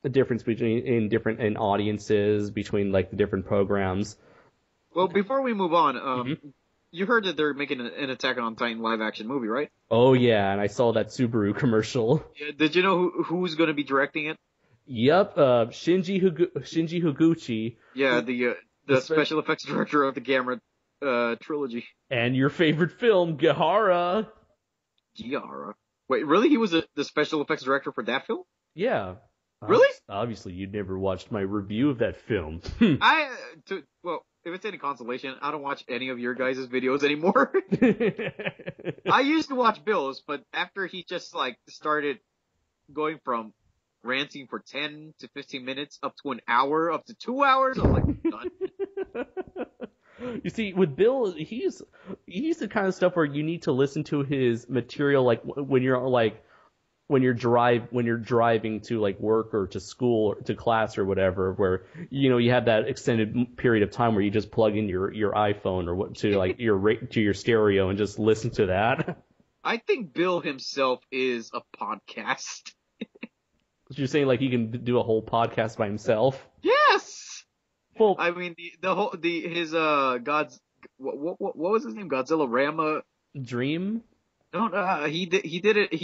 a difference in different audiences between like the different programs. Well, before we move on, you heard that they're making an Attack on Titan live action movie, right? Oh yeah, and I saw that Subaru commercial. Yeah, did you know who's going to be directing it? Yep, Shinji Higuchi. Yeah, the special effects director of the Gamera trilogy. And your favorite film, Gahara. Wait, really? He was the special effects director for that film? Yeah. Really? Obviously, you'd never watched my review of that film. Well, if it's any consolation, I don't watch any of your guys' videos anymore. I used to watch Bill's, but after he just like started going from ranting for 10 to 15 minutes up to an hour, up to 2 hours, I was like, done. You see, with Bill, he's the kind of stuff where you need to listen to his material, like when you're driving to like work or to school or to class or whatever, where you have that extended period of time where you just plug in your iPhone or to your stereo and just listen to that. I think Bill himself is a podcast. You're saying like he can do a whole podcast by himself? Yes. Well, I mean his God's what was his name? Godzilla Rama Dream? No, he did it.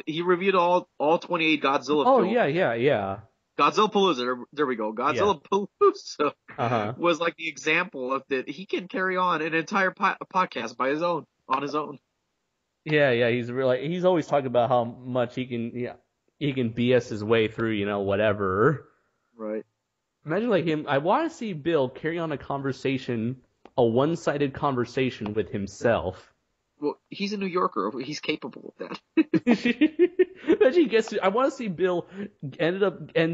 He reviewed all 28 Godzilla films. Oh yeah. Godzilla Palooza. There we go. Godzilla Palooza was like the example of that he can carry on an entire podcast on his own. Yeah. He's always talking about how much he can BS his way through whatever. Right. Imagine like him. I want to see Bill carry on a one-sided conversation with himself. Well, he's a New Yorker. He's capable of that. Imagine he gets to, I want to see Bill ends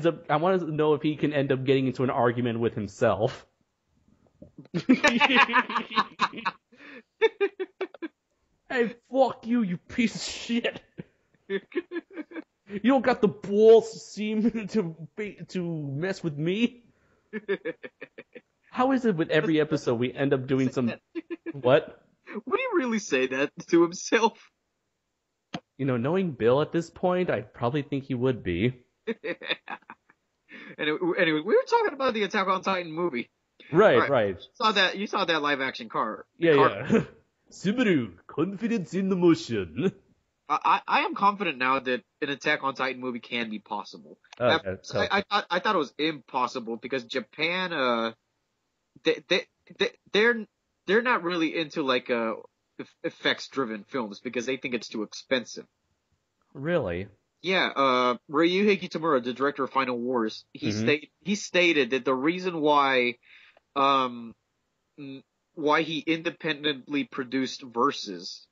up. I want to know if he can end up getting into an argument with himself. Hey, fuck you, you piece of shit. You don't got the balls to mess with me. How is it with every episode we end up doing some what? Would he really say that to himself? Knowing Bill at this point, I probably think he would be. Anyway, we were talking about the Attack on Titan movie. Right. You saw that live action car. Yeah. Subaru, confidence in the motion. I am confident now that an Attack on Titan movie can be possible. I thought it was impossible because Japan, they're not really into like effects driven films because they think it's too expensive. Really? Yeah, Ryuhei Kitamura, the director of Final Wars, he stated that the reason why he independently produced Versus,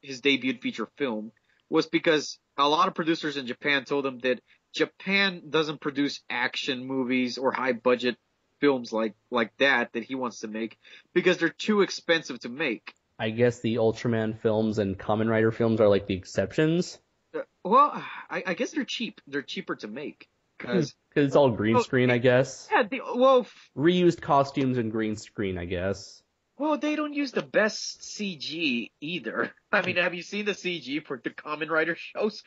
his debut feature film, was because a lot of producers in Japan told him that Japan doesn't produce action movies or high budget films like that he wants to make because they're too expensive to make. I guess the Ultraman films and Kamen Rider films are like the exceptions. Well, I guess they're cheap. They're cheaper to make because it's all green screen, I guess. Yeah. Reused costumes and green screen, I guess. Well, they don't use the best CG either. I mean, have you seen the CG for the Kamen Rider shows?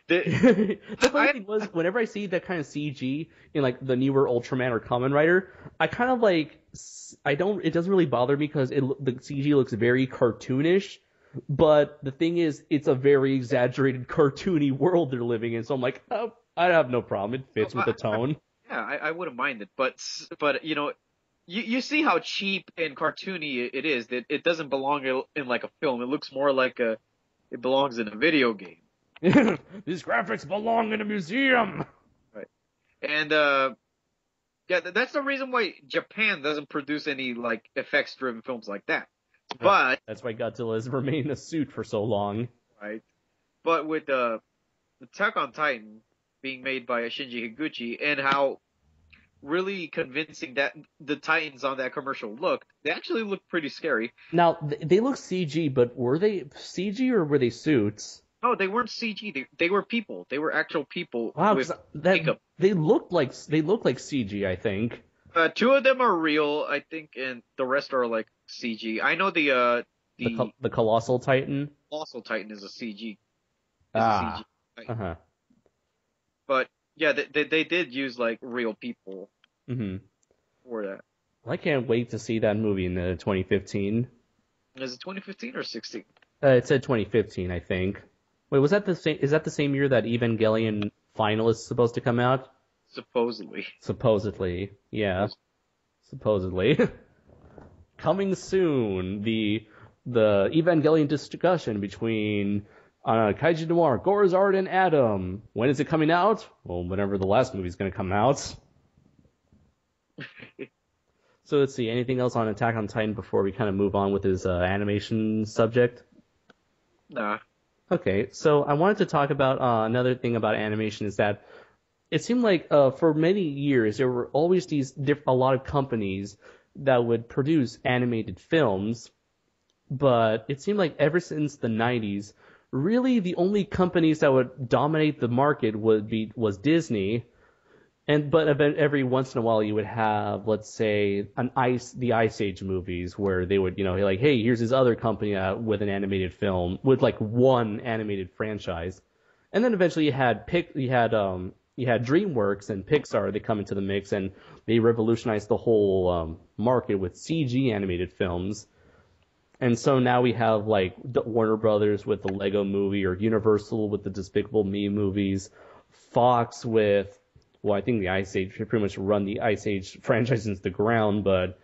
The funny thing was, whenever I see that kind of CG in like the newer Ultraman or Kamen Rider, I kind of like, it doesn't really bother me because the CG looks very cartoonish. But the thing is, it's a very exaggerated cartoony world they're living in. So I'm like, oh, I have no problem. It fits with the tone. I wouldn't mind it. But you know, you see how cheap and cartoony it is, that it doesn't belong in like a film. It looks more like it belongs in a video game. These graphics belong in a museum. Right. And that's the reason why Japan doesn't produce any like effects driven films like that. But that's why Godzilla has remained in a suit for so long. Right. But with Attack on Titan being made by Shinji Higuchi and how really convincing that the Titans on that commercial looked, they actually looked pretty scary. Now, they look CG, but were they CG or were they suits? No, they weren't CG. They were people. They were actual people with makeup. They look like CG, I think. Two of them are real, I think, and the rest are like CG. I know the Colossal Titan. Colossal Titan is a CG. CG. But yeah, they did use like real people for that. Well, I can't wait to see that movie in 2015. Is it 2015 or 16? It said 2015, I think. Wait, was that the same? Is that the same year that Evangelion Final is supposed to come out? Supposedly, yeah. Supposedly. Coming soon, the Evangelion discussion between KaijuNoir, Gorzard, and Adam. When is it coming out? Well, whenever the last movie's going to come out. So let's see, anything else on Attack on Titan before we kind of move on with his animation subject? Nah. Okay, so I wanted to talk about another thing about animation is that it seemed like for many years there were always a lot of companies that would produce animated films, but it seemed like ever since the 90s, really the only companies that would dominate the market was Disney, but every once in a while you would have, let's say, the Ice Age movies where they would, like, hey, here's this other company with an animated film with like one animated franchise, and then eventually you had DreamWorks and Pixar. They come into the mix and they revolutionized the whole market with CG animated films. And so now we have like Warner Brothers with the Lego Movie, or Universal with the Despicable Me movies, Fox with, well, I think the Ice Age pretty much run the Ice Age franchise into the ground, but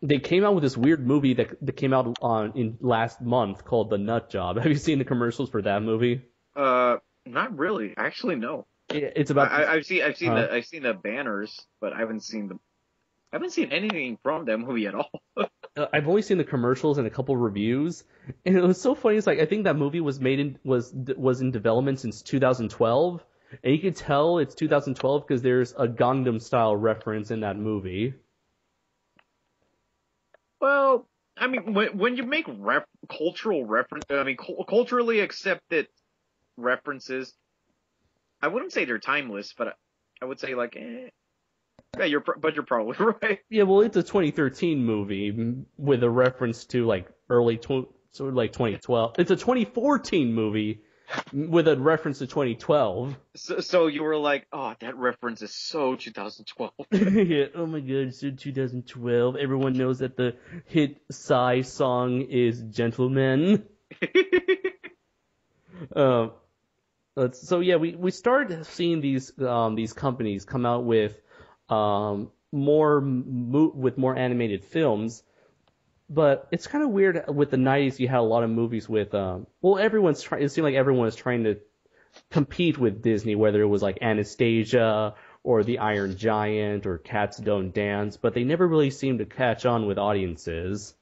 they came out with this weird movie that came out in last month called The Nut Job. Have you seen the commercials for that movie? Not really. Actually, no. It's about. I've seen the banners, but I haven't seen anything from that movie at all. I've only seen the commercials and a couple reviews, and it was so funny. It's like I think that movie was in development since 2012, and you could tell it's 2012 because there's a Gangnam Style reference in that movie. Well, I mean, when you make culturally accepted references, I wouldn't say they're timeless, but I would say like, yeah, you're probably right. Yeah, well, it's a 2013 movie with a reference to like 2012. It's a 2014 movie with a reference to 2012. So you were like, oh, that reference is so 2012. Yeah, oh my god, it's so 2012. Everyone knows that the hit Psy song is Gentleman. So yeah, we started seeing these companies come out with more animated films, but it's kind of weird. With the 90s, you had a lot of movies with it seemed like everyone was trying to compete with Disney, whether it was like Anastasia or The Iron Giant or Cats Don't Dance, but they never really seemed to catch on with audiences.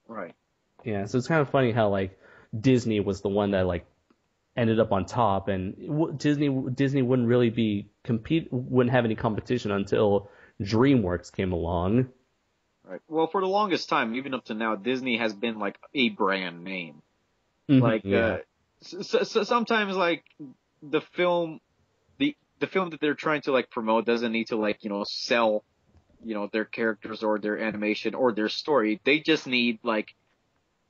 Right. Yeah, so it's kind of funny how like Disney was the one that like ended up on top, and Disney wouldn't have any competition until DreamWorks came along. Right. Well, for the longest time, even up to now, Disney has been like a brand name. Mm-hmm, Like, yeah. so sometimes like the film that they're trying to like promote doesn't need to like, sell, their characters or their animation or their story. They just need like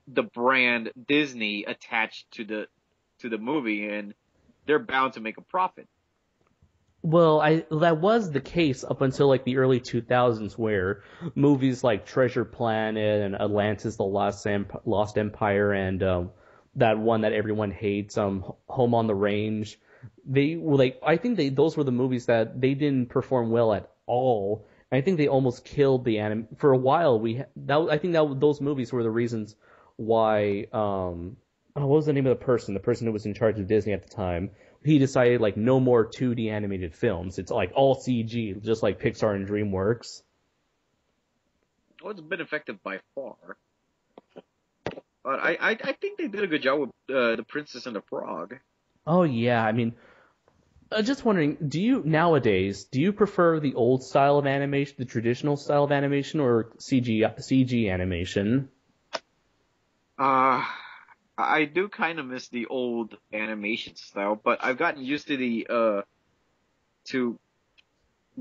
the brand Disney attached to the movie, and they're bound to make a profit. Well, that was the case up until like the early 2000s, where movies like Treasure Planet and Atlantis: The Lost Empire and that one that everyone hates, Home on the Range, I think those were the movies that they didn't perform well at all. I think they almost killed the anime for a while. Those movies were the reasons why. What was the name of the person? The person who was in charge of Disney at the time. He decided like no more 2D animated films. It's like all CG, just like Pixar and DreamWorks. Well, it's been effective by far. But I think they did a good job with The Princess and the Frog. Oh yeah, I mean, just wondering, do you prefer the old style of animation, the traditional style of animation, or CG animation? I do kind of miss the old animation style, but I've gotten used to the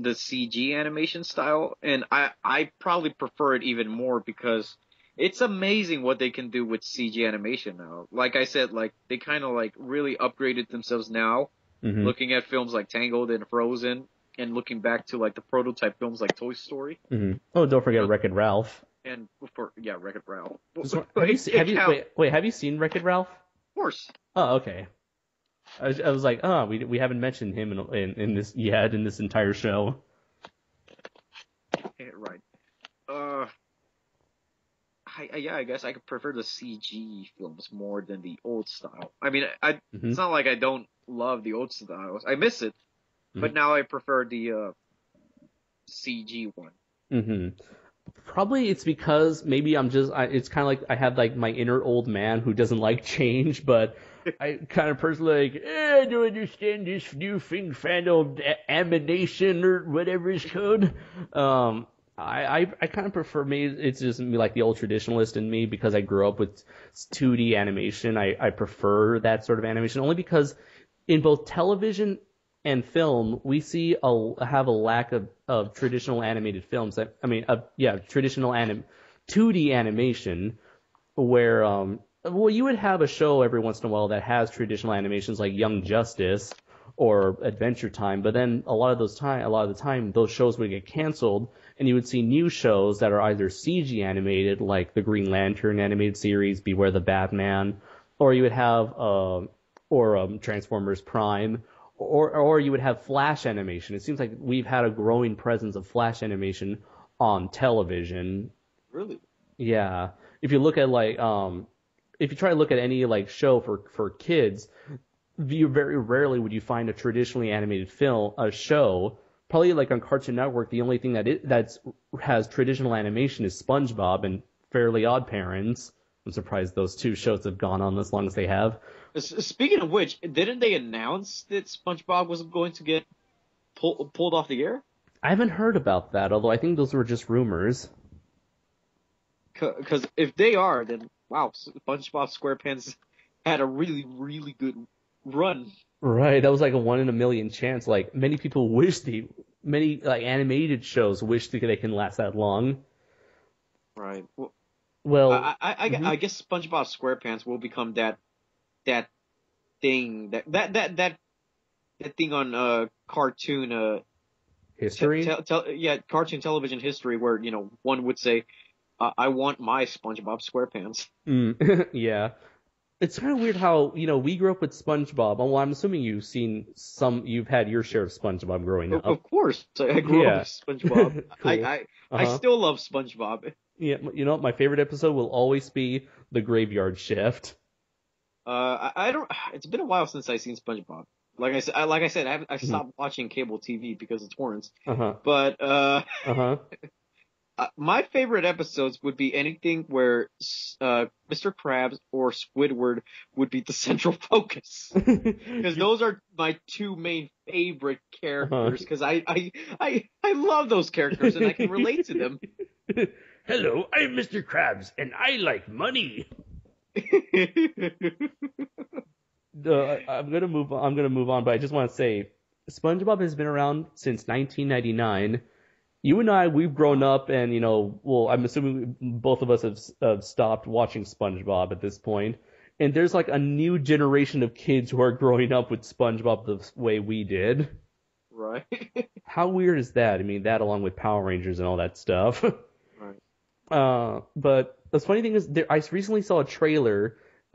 CG animation style, and I probably prefer it even more because it's amazing what they can do with CG animation now. Like I said, like they kind of like really upgraded themselves now, looking at films like Tangled and Frozen, and looking back to like the prototype films like Toy Story. Mm-hmm. Oh, don't forget Wreck-It Ralph. And Wreck-It Ralph. Have you seen Wreck-It Ralph? Of course. Oh, okay. I was like, we haven't mentioned him in this yet in this entire show. Yeah, right. I guess I could prefer the CG films more than the old style. I mean, it's not like I don't love the old styles. I miss it, but now I prefer the CG one. Mm-hmm. Probably it's because maybe it's kind of like I have like my inner old man who doesn't like change, but I kind of personally like, I don't understand this new thing, fandom animation or whatever it's called. I kind of prefer, maybe it's just me, like the old traditionalist in me, because I grew up with 2D animation. I prefer that sort of animation only because in both television and film, we have a lack of traditional animated films. Traditional 2D animation, where you would have a show every once in a while that has traditional animations like Young Justice or Adventure Time, but then a lot of the time those shows would get canceled, and you would see new shows that are either CG animated, like the Green Lantern animated series, Beware the Batman, or you would have Transformers Prime. Or you would have Flash animation. It seems like we've had a growing presence of Flash animation on television. Really? Yeah. If you look at if you try to look at any like show for kids, very rarely would you find a traditionally animated show. Probably like on Cartoon Network, the only thing that has traditional animation is SpongeBob and Fairly Odd Parents. I'm surprised those two shows have gone on as long as they have. Speaking of which, didn't they announce that SpongeBob was going to get pulled off the air? I haven't heard about that, although I think those were just rumors. Because if they are, then wow, SpongeBob SquarePants had a really, really good run. Right, that was like a 1 in a million chance. Like many animated shows wish they can last that long. Right. Well, I guess SpongeBob SquarePants will become that thing that thing on cartoon History? cartoon television history where, one would say, I want my SpongeBob SquarePants. Yeah. It's kind of weird how, we grew up with SpongeBob. Well, I'm assuming you've had your share of SpongeBob growing up. Of course. I grew up with SpongeBob. Cool. I still love SpongeBob. Yeah, my favorite episode will always be the Graveyard Shift. I don't. It's been a while since I've seen SpongeBob. Like I said, I stopped watching cable TV because of torrents. But my favorite episodes would be anything where Mr. Krabs or Squidward would be the central focus, because those are my two main favorite characters. Because I love those characters and I can relate to them. Hello, I'm Mr. Krabs and I like money. I'm gonna move on, but I just want to say, SpongeBob has been around since 1999. You and I, we've grown up, and I'm assuming both of us have stopped watching SpongeBob at this point. And there's like a new generation of kids who are growing up with SpongeBob the way we did. Right. How weird is that? I mean, that along with Power Rangers and all that stuff. Right. But the funny thing is, I recently saw a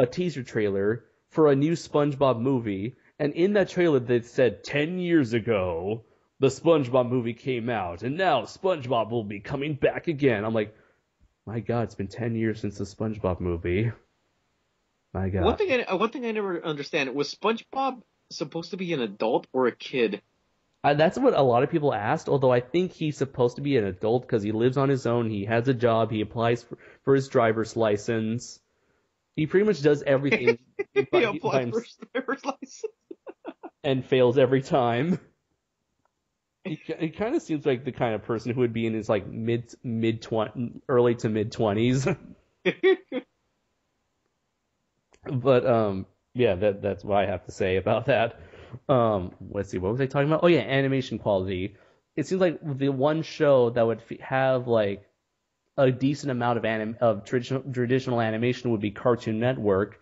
teaser trailer for a new SpongeBob movie, and in that trailer they said 10 years ago the SpongeBob movie came out, and now SpongeBob will be coming back again. I'm like, my God, it's been 10 years since the SpongeBob movie. My God. One thing I never understand, was SpongeBob supposed to be an adult or a kid? That's what a lot of people asked, although I think he's supposed to be an adult because he lives on his own, he has a job, he applies for his driver's license. He pretty much does everything. He applies for his driver's license. And fails every time. He kind of seems like the kind of person who would be in his like early to mid 20s. But yeah, that's what I have to say about that. Let's see, what was I talking about? Oh yeah, animation quality. It seems like the one show that would have like a decent amount of traditional animation would be Cartoon Network,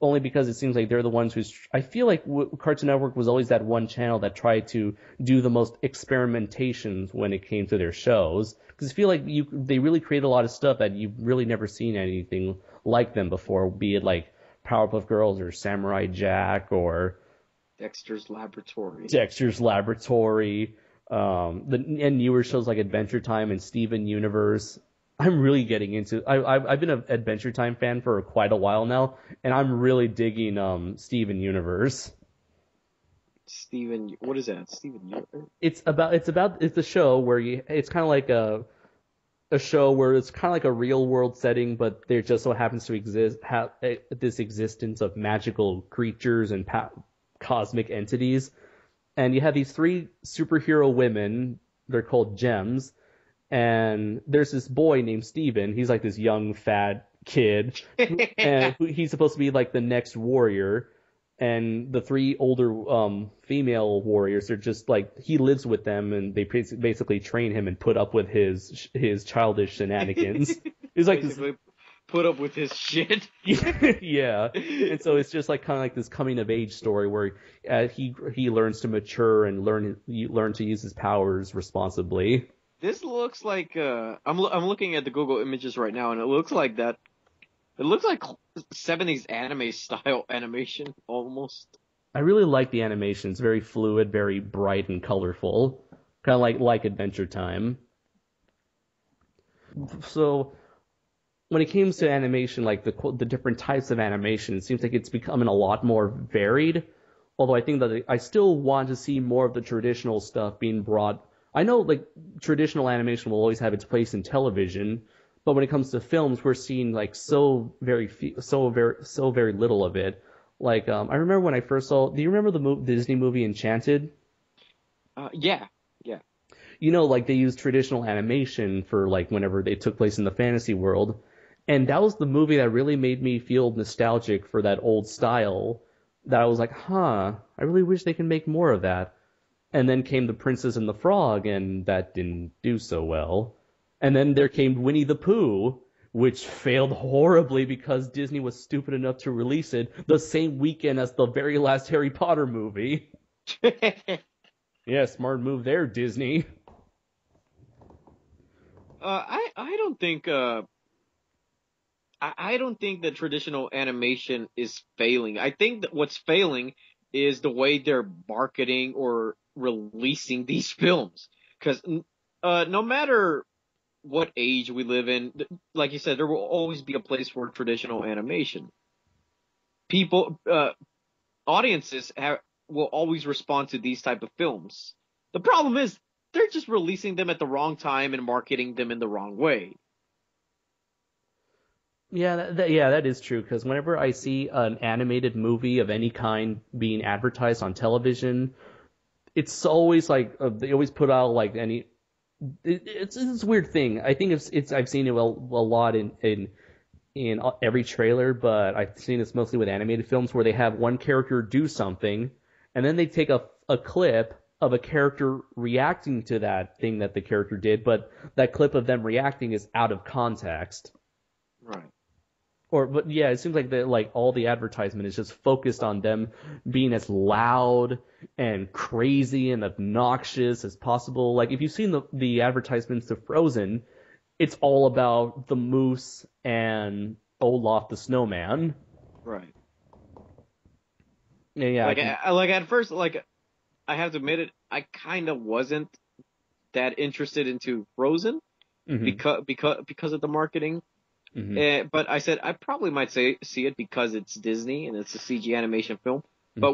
only because it seems like they're the ones I feel like Cartoon Network was always that one channel that tried to do the most experimentations when it came to their shows, because I feel like they really create a lot of stuff that you've really never seen anything like them before, be it like Powerpuff Girls or Samurai Jack or Dexter's Laboratory. And newer shows like Adventure Time and Steven Universe. I'm really getting into. I've been an Adventure Time fan for quite a while now, and I'm really digging Steven Universe. What is that? Steven Universe? It's a show where it's kind of like a show where it's kind of like a real world setting, but there just so happens to have this existence of magical creatures and cosmic entities, and you have these three superhero women. They're called gems. And there's this boy named Steven. He's like this young, fat kid. And he's supposed to be like the next warrior. And the three older female warriors are just like, he lives with them and they basically train him and put up with his childish shenanigans. He's like basically put up with his shit. Yeah. And so it's just like kind of like this coming of age story where he learns to mature and learn to use his powers responsibly. This looks like I'm looking at the Google images right now, and it looks like 70s anime style animation almost. I really like the animation. It's very fluid, very bright and colorful, kind of like Adventure Time. So when it comes to animation, like the different types of animation, it seems like it's becoming a lot more varied. Although I think that I still want to see more of the traditional stuff being brought. I know like traditional animation will always have its place in television, but when it comes to films, we're seeing like so very little of it. Like I remember when I first saw. Do you remember the Disney movie Enchanted? Yeah. Like they used traditional animation for like whenever they took place in the fantasy world, and that was the movie that really made me feel nostalgic for that old style. That I was like, I really wish they could make more of that. And then came The Princess and the Frog, and that didn't do so well. And then there came Winnie the Pooh, which failed horribly because Disney was stupid enough to release it the same weekend as the very last Harry Potter movie. Yeah, smart move there, Disney. I don't think I don't think that traditional animation is failing. I think that what's failing is the way they're marketing or releasing these films. Because no matter what age we live in, like you said, there will always be a place for traditional animation. People, audiences will always respond to these type of films. The problem is they're just releasing them at the wrong time and marketing them in the wrong way. Yeah, that is true, because whenever I see an animated movie of any kind being advertised on television, it's always like they always put out like any. It's a weird thing. I think it's I've seen it a lot in every trailer, but I've seen this mostly with animated films where they have one character do something, and then they take a clip of a character reacting to that thing that the character did, but that clip of them reacting is out of context. Right. But yeah, it seems like all the advertisement is just focused on them being as loud and crazy and obnoxious as possible. Like if you've seen the advertisements to Frozen, it's all about the moose and Olaf the snowman. Right. Yeah. Like at first, like I have to admit it, I kind of wasn't that interested into Frozen because of the marketing. Mm-hmm. But I said I probably might see it because it's Disney and it's a CG animation film. Mm-hmm. But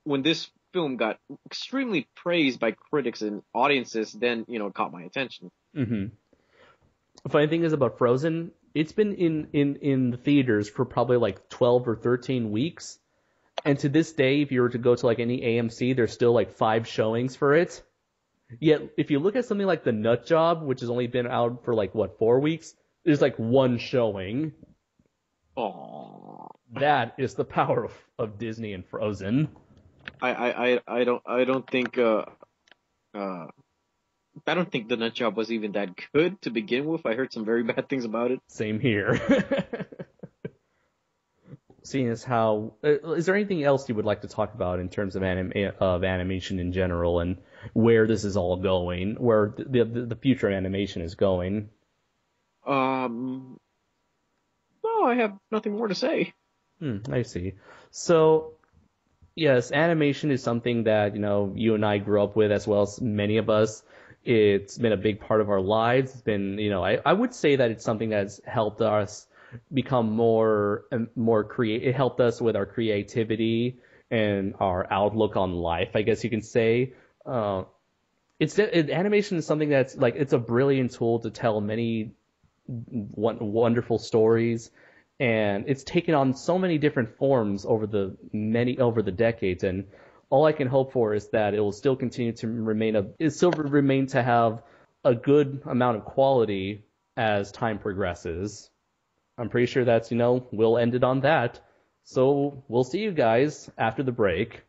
when this film got extremely praised by critics and audiences, then it caught my attention. Mm-hmm. The funny thing is about Frozen, it's been in the theaters for probably like 12 or 13 weeks, and to this day, if you were to go to like any AMC, there's still like 5 showings for it. Yet if you look at something like The Nut Job, which has only been out for like 4 weeks. There's like 1 showing. Aww. That is the power of Disney and Frozen. I don't think The Nut Job was even that good to begin with. I heard some very bad things about it. Same here. Seeing as how, is there anything else you would like to talk about in terms of animation in general and where this is all going, where the future animation is going? No, I have nothing more to say. I see. So, yes, animation is something that, you and I grew up with as well as many of us. It's been a big part of our lives. It's been, I would say that it's something that's helped us become more creative. It helped us with our creativity and our outlook on life, I guess you can say. Animation is something that's like, it's a brilliant tool to tell many wonderful stories, and it's taken on so many different forms over the decades, and all I can hope for is that it will still continue to remain to have a good amount of quality as time progresses. I'm pretty sure that's, we'll end it on that. So we'll see you guys after the break.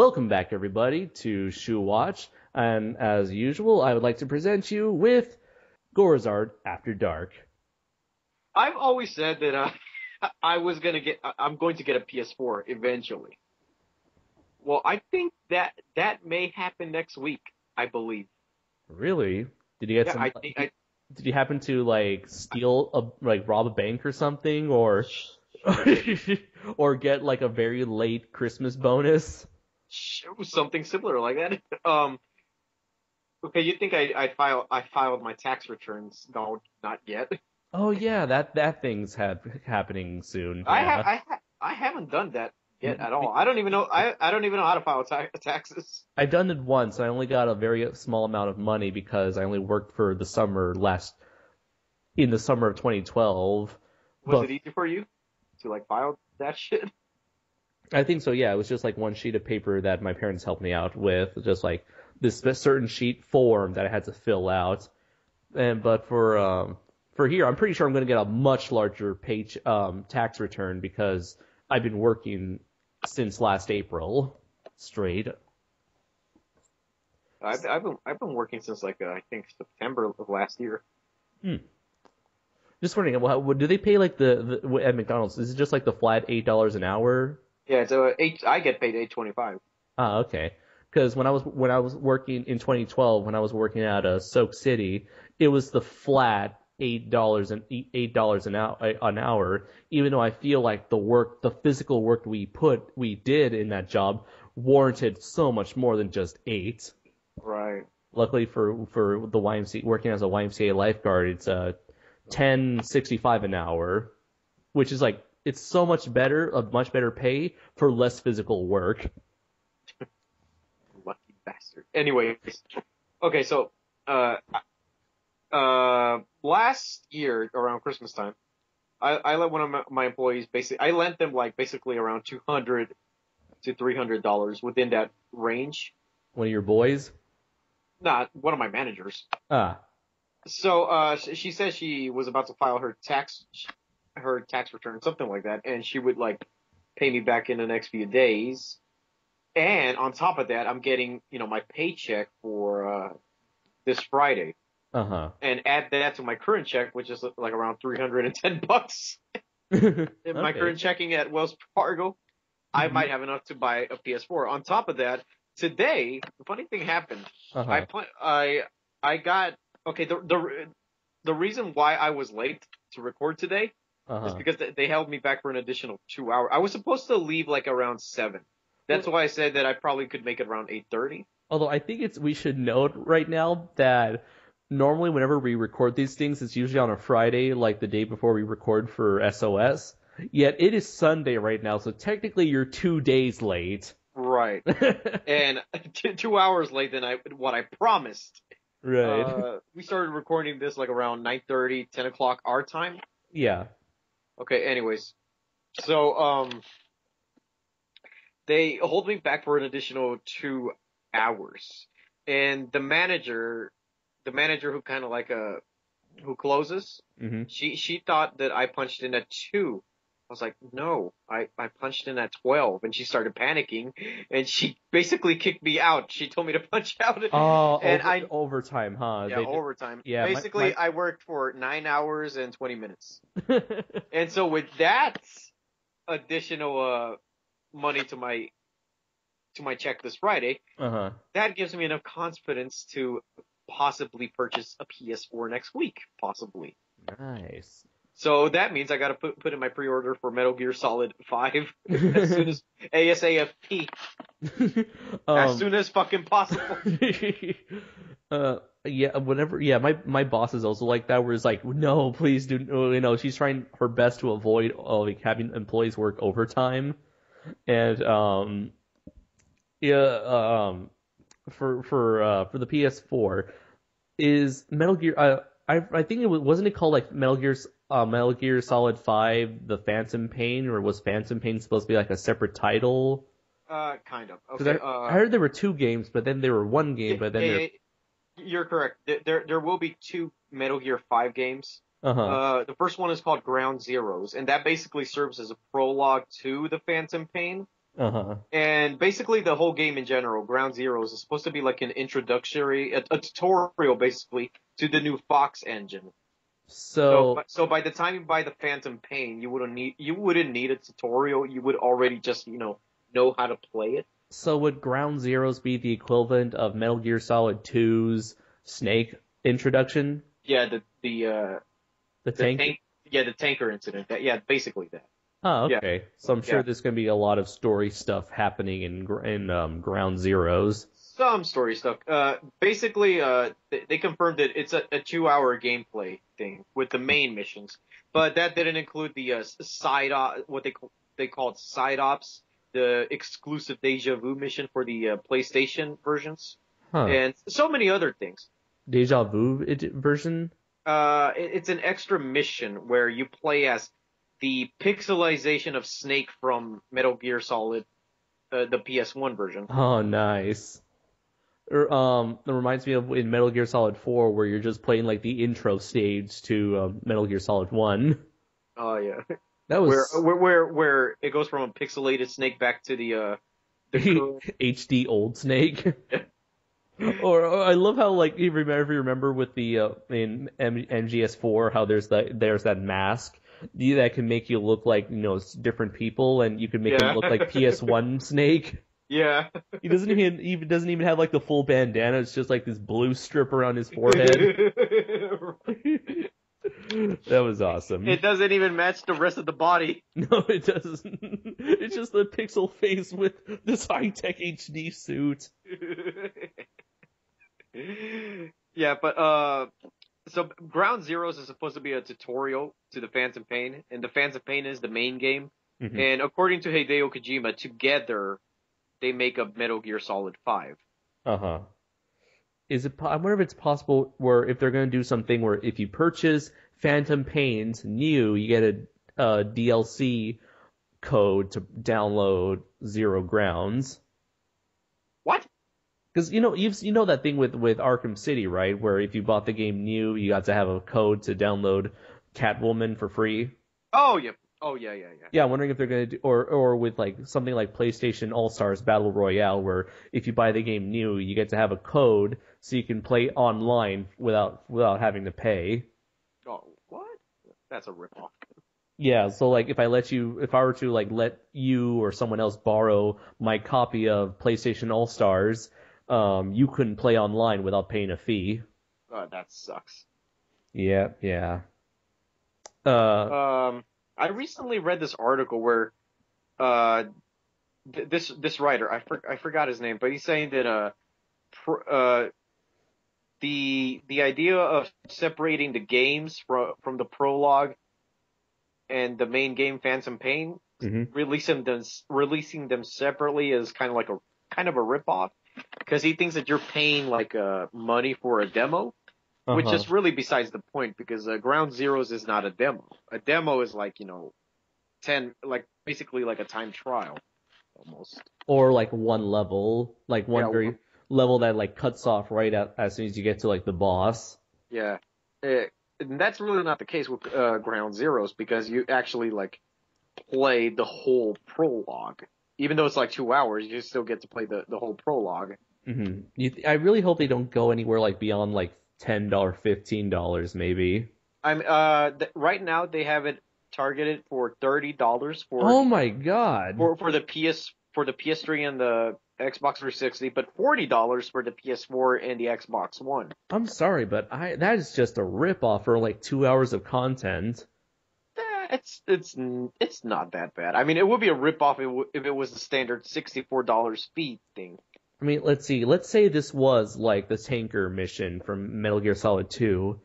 Welcome back, everybody, to Shuwatch, and as usual, I would like to present you with Gorzard After Dark. I've always said that I'm going to get a PS4 eventually. Well, I think that may happen next week, I believe. Really? Did you get Did you happen to rob a bank or something, or or get like a very late Christmas bonus? Something similar like that. Okay, you think I filed my tax returns? No, not yet. Oh yeah, that thing's happening soon. Yeah. I haven't done that yet at all. I don't even know how to file taxes. I've done it once. I only got a very small amount of money because I only worked for the summer in the summer of 2012. Was it easy for you to file that shit? I think so, yeah. It was just one sheet of paper that my parents helped me out with, just this certain sheet form that I had to fill out. But for here, I'm pretty sure I'm going to get a much larger tax return because I've been working since last April straight. I've been working since I think September of last year. Just wondering, do they pay the at McDonald's? Is it just the flat $8 an hour? Yeah, so I get paid $8.25. Ah, okay. Because when I was working in 2012, when I was working at Soak City, it was the flat $8 an hour. Even though I feel like the physical work we did in that job warranted so much more than just $8. Right. Luckily for the YMCA, working as a YMCA lifeguard, it's $10.65 an hour, which is it's so much better, a much better pay for less physical work. Lucky bastard. Anyways, okay, so last year around Christmas time, I let one of my employees I lent them basically around $200 to $300 within that range. One of your boys? Not one of my managers. Ah. So she said she was about to file her tax return, something like that, and she would pay me back in the next few days. And on top of that, I'm getting my paycheck for this Friday. Uh-huh. And add that to my current check, which is around $310. In my current checking at Wells Fargo, I might have enough to buy a PS4. On top of that, today, the funny thing happened. Uh-huh. I got the reason why I was late to record today is because they held me back for an additional 2 hours. I was supposed to leave around 7. That's why I said that I probably could make it around 8:30. Although I think we should note right now that normally whenever we record these things, it's usually on a Friday, the day before we record for SOS. Yet it is Sunday right now, so technically you're 2 days late. Right. And 2 hours late than what I promised. Right. We started recording this around 9:30, 10 o'clock our time. Yeah. Okay, anyways. So, they hold me back for an additional 2 hours. And the manager who kind of who closes, mm-hmm. she thought that I punched in at 2. I was like, no, I punched in at 12, and she started panicking, and she basically kicked me out. She told me to punch out. Oh, and overtime, huh? Yeah, overtime. Yeah, basically, I worked for 9 hours and 20 minutes. And so with that additional money to my check this Friday, that gives me enough confidence to possibly purchase a PS4 next week, possibly. Nice. So that means I got to put in my pre-order for Metal Gear Solid 5 as soon as ASAP. As soon as fucking possible. Yeah, whenever. Yeah, my boss is also like that. Where it's no, please do. She's trying her best to avoid having employees work overtime, and for the PS4 is Metal Gear. I think wasn't it called Metal Gear Solid 5: The Phantom Pain, or was Phantom Pain supposed to be a separate title? Kind of. Okay. I heard there were 2 games, but then there were 1 game, but then you're correct. There will be 2 Metal Gear 5 games. The first one is called Ground Zeroes, and that basically serves as a prologue to the Phantom Pain. And basically the whole game in general, Ground Zeroes, is supposed to be like an introductory, a tutorial basically to the new Fox engine. So by the time you buy the Phantom Pain, you wouldn't need a tutorial. You would already just, know how to play it. So would Ground Zeroes be the equivalent of Metal Gear Solid 2's Snake introduction? Yeah, the tank. Yeah, the tanker incident. Basically that. Oh, okay. Yeah. So I'm sure there's going to be a lot of story stuff happening in Ground Zeroes. Some story stuff. Basically, they confirmed that it's a 2-hour gameplay thing with the main missions, but that didn't include the side what they called side ops, the exclusive Deja Vu mission for the PlayStation versions, and so many other things. Deja Vu version? It's an extra mission where you play as the pixelization of Snake from Metal Gear Solid, the PS1 version. Oh, nice. That reminds me of in Metal Gear Solid 4 where you're just playing like the intro stage to Metal Gear Solid 1. Oh yeah. That was where it goes from a pixelated Snake back to the HD old Snake. Or I love how like if you remember with the in MGS4 how there's that mask that can make you look like different people and you can make him look like PS1 Snake. Yeah. He doesn't even have like the full bandana. It's just like this blue strip around his forehead. That was awesome. It doesn't even match the rest of the body. No, it doesn't. It's just the pixel face with this high-tech HD suit. Yeah, but so Ground Zeroes is supposed to be a tutorial to the Phantom Pain, and the Phantom Pain is the main game. Mm-hmm. And according to Hideo Kojima, together they make up Metal Gear Solid 5. I wonder if it's possible where if they're going to do something where if you purchase Phantom Pains new, you get a DLC code to download Zero Grounds. What? Because you know that thing with Arkham City, right? Where if you bought the game new, you got to have a code to download Catwoman for free. Oh yeah. Oh yeah. Yeah, I'm wondering if they're gonna do or with like something like PlayStation All Stars Battle Royale, where if you buy the game new, you get to have a code so you can play online without having to pay. Oh, what? That's a ripoff. Yeah, so like if I were to like let you or someone else borrow my copy of PlayStation All Stars, you couldn't play online without paying a fee. Oh, that sucks. Yeah. I recently read this article where this writer, I forgot his name, but he's saying that the idea of separating the games from the prologue and the main game Phantom Pain, mm-hmm. releasing them separately is kind of a ripoff, because he thinks that you're paying like money for a demo. Which is really besides the point, because Ground Zeroes is not a demo. A demo is like, 10, like basically like a time trial, almost. Or like one level, like one level that like cuts off right as soon as you get to like the boss. Yeah, and that's really not the case with Ground Zeroes, because you actually like play the whole prologue. Even though it's like 2 hours, you still get to play the whole prologue. Mm-hmm. I really hope they don't go anywhere like beyond like $10, $15 maybe. Right now they have it targeted for $30 for. Oh my god! For the PS3 and the Xbox 360, but $40 for the PS4 and the Xbox One. I'm sorry, but that is just a ripoff for like 2 hours of content. It's not that bad. I mean, it would be a ripoff if it was the standard $64 fee thing. I mean, let's see. Let's say this was like the tanker mission from Metal Gear Solid 2.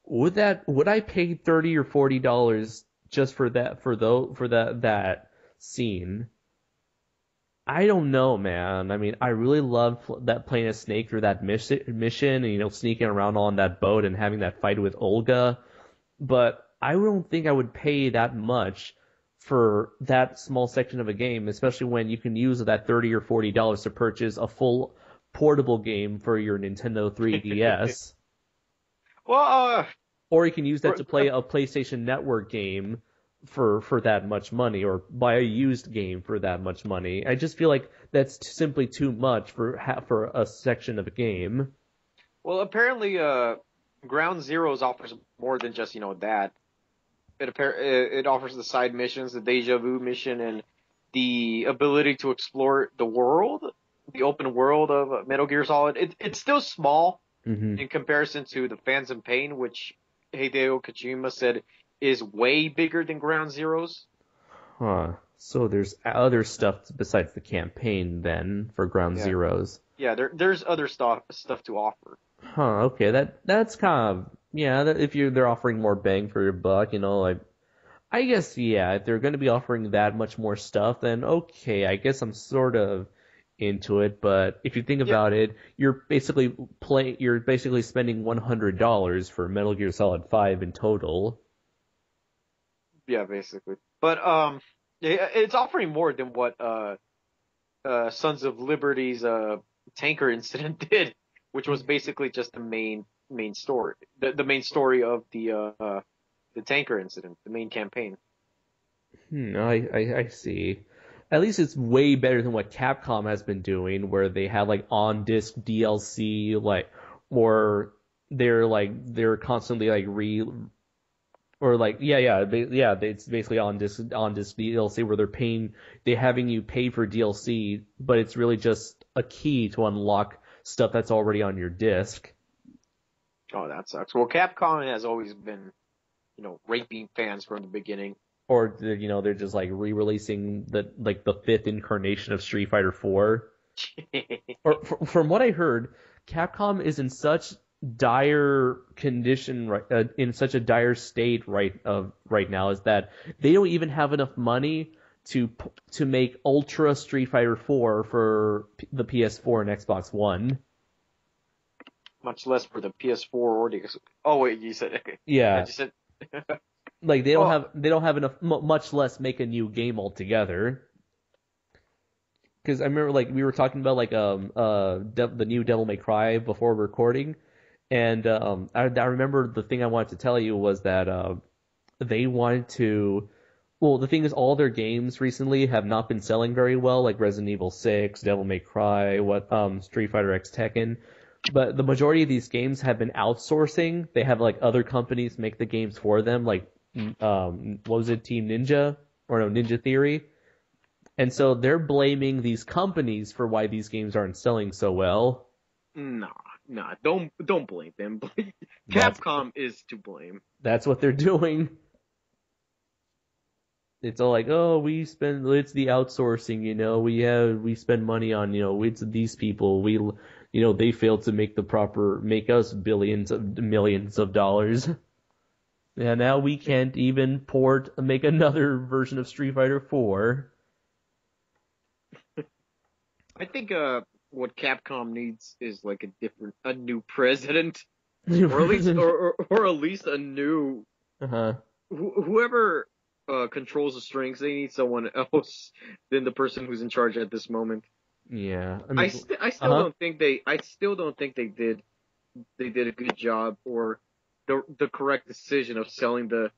Would I pay $30 or $40 just for that scene? I don't know, man. I mean, I really love that playing as Snake through that mission and sneaking around on that boat and having that fight with Olga, but I don't think I would pay that much for that small section of a game, especially when you can use that $30 or $40 to purchase a full portable game for your Nintendo 3DS. Well, or you can use that to play a PlayStation Network game for that much money, or buy a used game for that much money. I just feel like that's simply too much for a section of a game. Well, apparently, Ground Zeroes offers more than just that. It offers the side missions, the deja vu mission, and the ability to explore the world, the open world of Metal Gear Solid. It's still small in comparison to the Phantom Pain, which Hideo Kojima said is way bigger than Ground Zeroes. Huh. So there's other stuff besides the campaign then for Ground Zeroes. Yeah, there's other stuff to offer. Huh. Okay. That's kind of if they're offering more bang for your buck, like I guess if they're going to be offering that much more stuff, then okay, I guess I'm sort of into it. But if you think about it, you're basically spending $100 for Metal Gear Solid 5 in total. Yeah, basically. But it's offering more than what Sons of Liberty's tanker incident did, which was basically just the main story, the main story of the tanker incident, the main campaign. I see. At least it's way better than what Capcom has been doing, where they have like on disc DLC, or they're constantly it's basically on disc DLC where they're having you pay for DLC, but it's really just a key to unlock stuff that's already on your disc. Oh, that sucks. Well, Capcom has always been, raping fans from the beginning. Or they're just like re-releasing the fifth incarnation of Street Fighter 4. Or from what I heard, Capcom is in such dire condition, in such a dire state right now, is that they don't even have enough money to make Ultra Street Fighter 4 for the PS4 and Xbox One. Much less for the PS4 or the. Oh wait, you said yeah. I just said. Like they don't have enough, much less make a new game altogether. Because I remember we were talking about the new Devil May Cry before recording, and I remember the thing I wanted to tell you was that they wanted to. Well, the thing is, all their games recently have not been selling very well, like Resident Evil 6, Devil May Cry, Street Fighter X Tekken. But the majority of these games have been outsourcing. They have other companies make the games for them, what was it, Team Ninja? Or no, Ninja Theory? And so they're blaming these companies for why these games aren't selling so well. Nah, don't blame them. Capcom is to blame. That's what they're doing. It's all like, oh, it's the outsourcing, we spend money on, it's these people, they failed to make us millions of dollars. And now we can't even make another version of Street Fighter 4. I think what Capcom needs is a new president, or at least or at least a new whoever controls the strings. They need someone else than the person who's in charge at this moment. Yeah, I still don't think they did a good job or the correct decision of selling the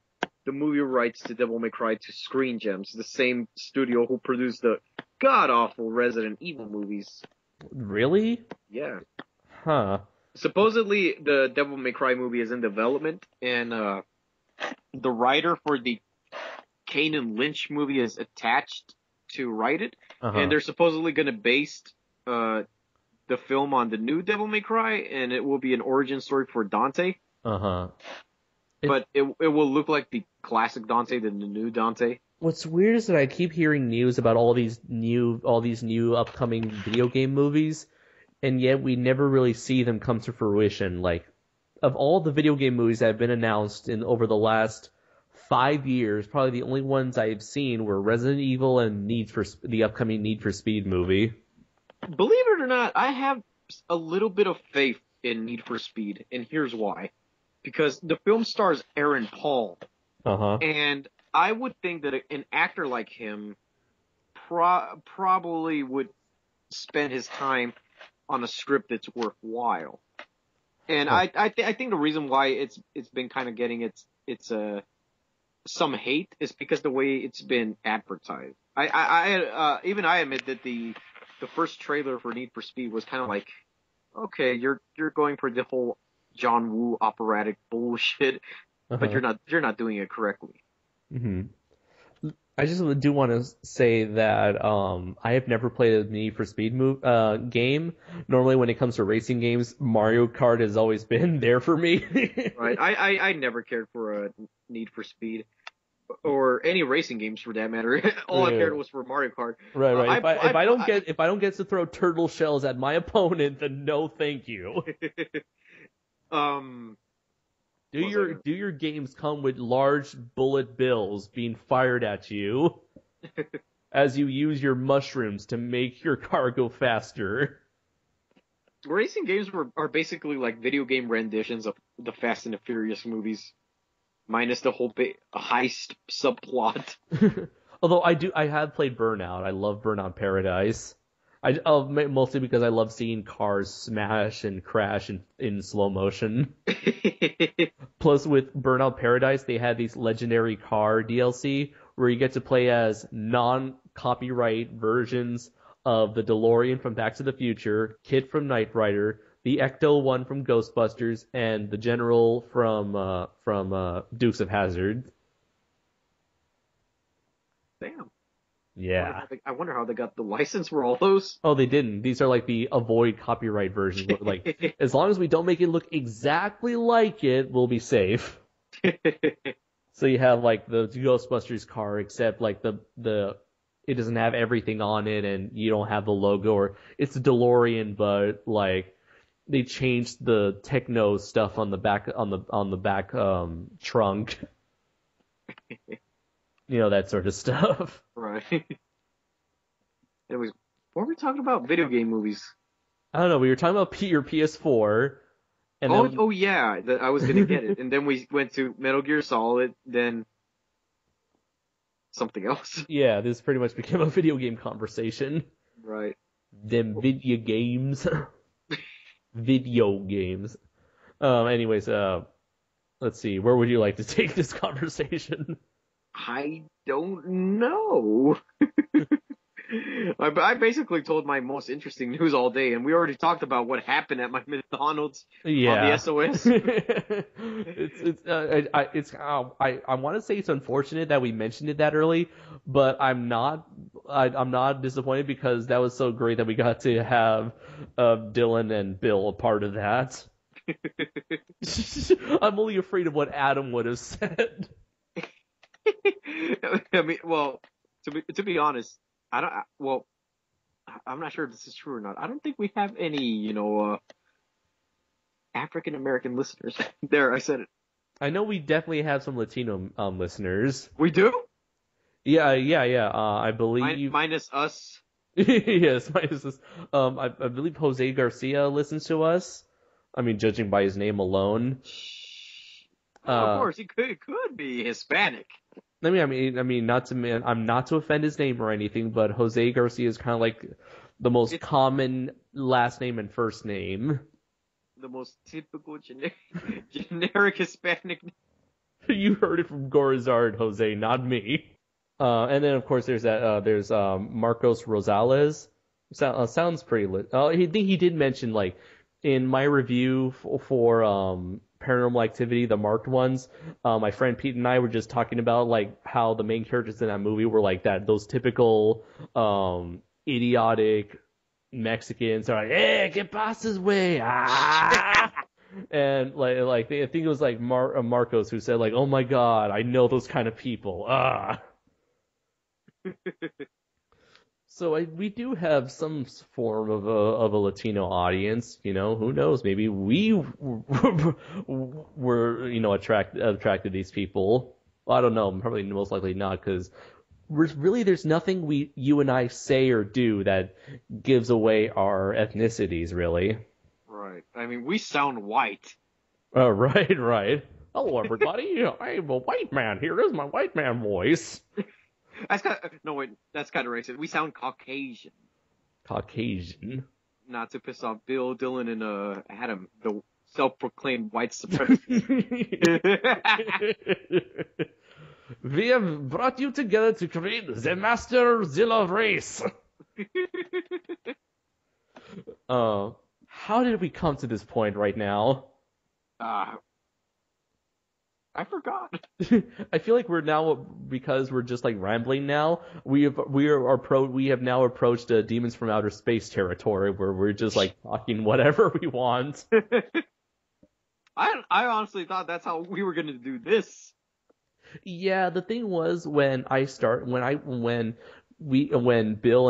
movie rights to Devil May Cry to Screen Gems, the same studio who produced the god-awful Resident Evil movies. Really? Yeah. Huh. Supposedly, the Devil May Cry movie is in development, and the writer for the Kane and Lynch movie is attached to write it, and they're supposedly going to base the film on the new Devil May Cry, and it will be an origin story for Dante. But it will look like the classic Dante than the new Dante. What's weird is that I keep hearing news about all these new upcoming video game movies, and yet we never really see them come to fruition. Of all the video game movies that have been announced over the last 5 years, probably the only ones I've seen were Resident Evil and the upcoming Need for Speed movie. Believe it or not, I have a little bit of faith in Need for Speed, and here's why. Because the film stars Aaron Paul. And I would think that an actor like him probably would spend his time on a script that's worthwhile. And I think the reason why it's been kind of getting its some hate is because the way it's been advertised. Even I admit that the first trailer for Need for Speed was kind of like, okay, you're going for the whole John Woo operatic bullshit, but you're not doing it correctly. Mm-hmm. I just do want to say that I have never played a Need for Speed game. Normally, when it comes to racing games, Mario Kart has always been there for me. Right. I never cared for a Need for Speed or any racing games for that matter. All I cared was for Mario Kart. Right. If I don't get to throw turtle shells at my opponent, then no, thank you. Do your games come with large bullet bills being fired at you as you use your mushrooms to make your car go faster? Racing games are basically like video game renditions of the Fast and the Furious movies, minus the whole heist subplot. Although I have played Burnout. I love Burnout Paradise. Mostly because I love seeing cars smash and crash in slow motion. Plus, with Burnout Paradise, they had these legendary car DLC where you get to play as non-copyright versions of the DeLorean from Back to the Future, Kid from Knight Rider, the Ecto-1 from Ghostbusters, and the General from Dukes of Hazzard. Damn. Yeah. I wonder how they got the license for all those. Oh, they didn't. These are like the avoid copyright versions. Like, as long as we don't make it look exactly like it, we'll be safe. So you have like the Ghostbusters car, except like the it doesn't have everything on it, and you don't have the logo, or it's a DeLorean, but like they changed the techno stuff on the back trunk. You know, that sort of stuff. Right. Anyways, what were we talking about? Video game movies. I don't know. We were talking about your PS4. And yeah. I was going to get it. And then we went to Metal Gear Solid, then something else. Yeah, this pretty much became a video game conversation. Right. Them video games. Video games. Anyways, let's see. Where would you like to take this conversation? I don't know. I basically told my most interesting news all day, and we already talked about what happened at my McDonald's on the SOS. I want to say it's unfortunate that we mentioned it that early, but I'm not disappointed because that was so great that we got to have Dylan and Bill a part of that. I'm only afraid of what Adam would have said. I mean, well, to be honest, I'm not sure if this is true or not. I don't think we have any, African American listeners. There, I said it. I know we definitely have some Latino listeners. We do? Yeah. I believe minus us. Yes, minus us. I believe Jose Garcia listens to us. I mean, judging by his name alone. Of course, he could be Hispanic. I mean, I'm not to offend his name or anything, but Jose Garcia is kind of like the most common last name and first name. The most typical generic Hispanic name. You heard it from Gorizard, Jose, not me. And then of course there's Marcos Rosales. Sounds pretty lit. He did mention, like, in my review for Paranormal Activity, the marked ones, my friend Pete and I were just talking about, like, how the main characters in that movie were like those typical idiotic Mexicans are like, "Hey, que pases, way!" And like I think it was like Marcos who said, like, "Oh my God, I know those kind of people." So we do have some form of a Latino audience, who knows? Maybe we were, attracted to these people. Well, I don't know. Probably most likely not, because there's nothing you and I say or do that gives away our ethnicities, really. Right. I mean, we sound white. Right. Hello, everybody. I'm a white man. Here is my white man voice. That's kind of racist. We sound Caucasian. Caucasian? Not to piss off Bill, Dylan, and Adam, the self-proclaimed white supremacists. We have brought you together to create the Master Zilla race. How did we come to this point right now? I forgot. I feel like we're now, because we're just like rambling now, we have now approached Demons from Outer Space territory where we're just like talking whatever we want. I honestly thought that's how we were gonna do this. Yeah, the thing was when Bill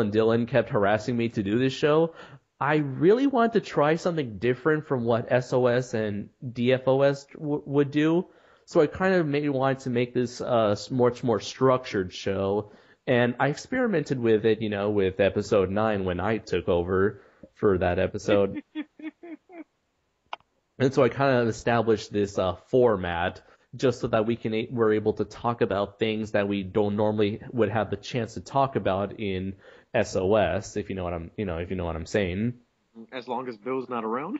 and Dylan kept harassing me to do this show, I really wanted to try something different from what SOS and DFOS would do. So I kind of wanted to make this much more structured show, and I experimented with it, with episode 9 when I took over for that episode. And so I kind of established this format just so that we're able to talk about things that we don't normally would have the chance to talk about in SOS, if you know what I'm saying. As long as Bill's not around.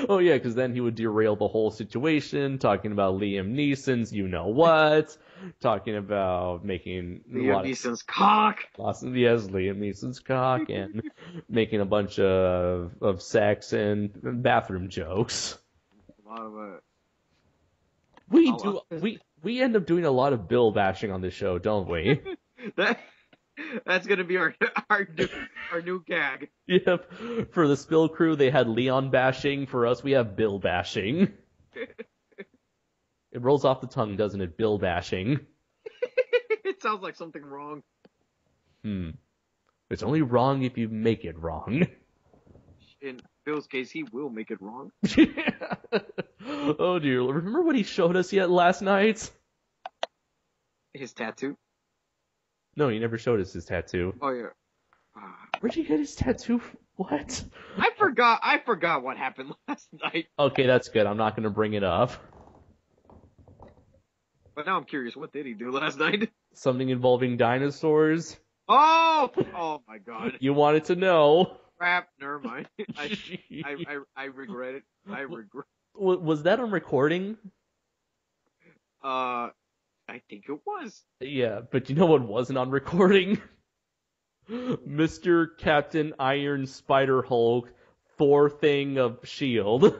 Oh yeah, because then he would derail the whole situation, talking about Liam Neeson's you-know-what, talking about making Liam Neeson's cock. Yes, Liam Neeson's cock, and making a bunch of sex and bathroom jokes. A lot of we end up doing a lot of Bill bashing on this show, don't we? That's gonna be our new gag. Yep. For the Spill crew, they had Leon bashing. For us, we have Bill bashing. It rolls off the tongue, doesn't it? Bill bashing. It sounds like something wrong. It's only wrong if you make it wrong. In Bill's case, he will make it wrong. Oh dear. Remember what he showed us last night? His tattoo? No, he never showed us his tattoo. Oh yeah. Where'd you get his tattoo? What? I forgot what happened last night. Okay, that's good. I'm not gonna bring it up. But now I'm curious, what did he do last night? Something involving dinosaurs. Oh my god. You wanted to know. Crap, never mind. I regret it. I regret. Was that on recording? I think it was. Yeah, but you know what wasn't on recording? Mr. Captain Iron Spider Hulk, Thor Thing of S.H.I.E.L.D.,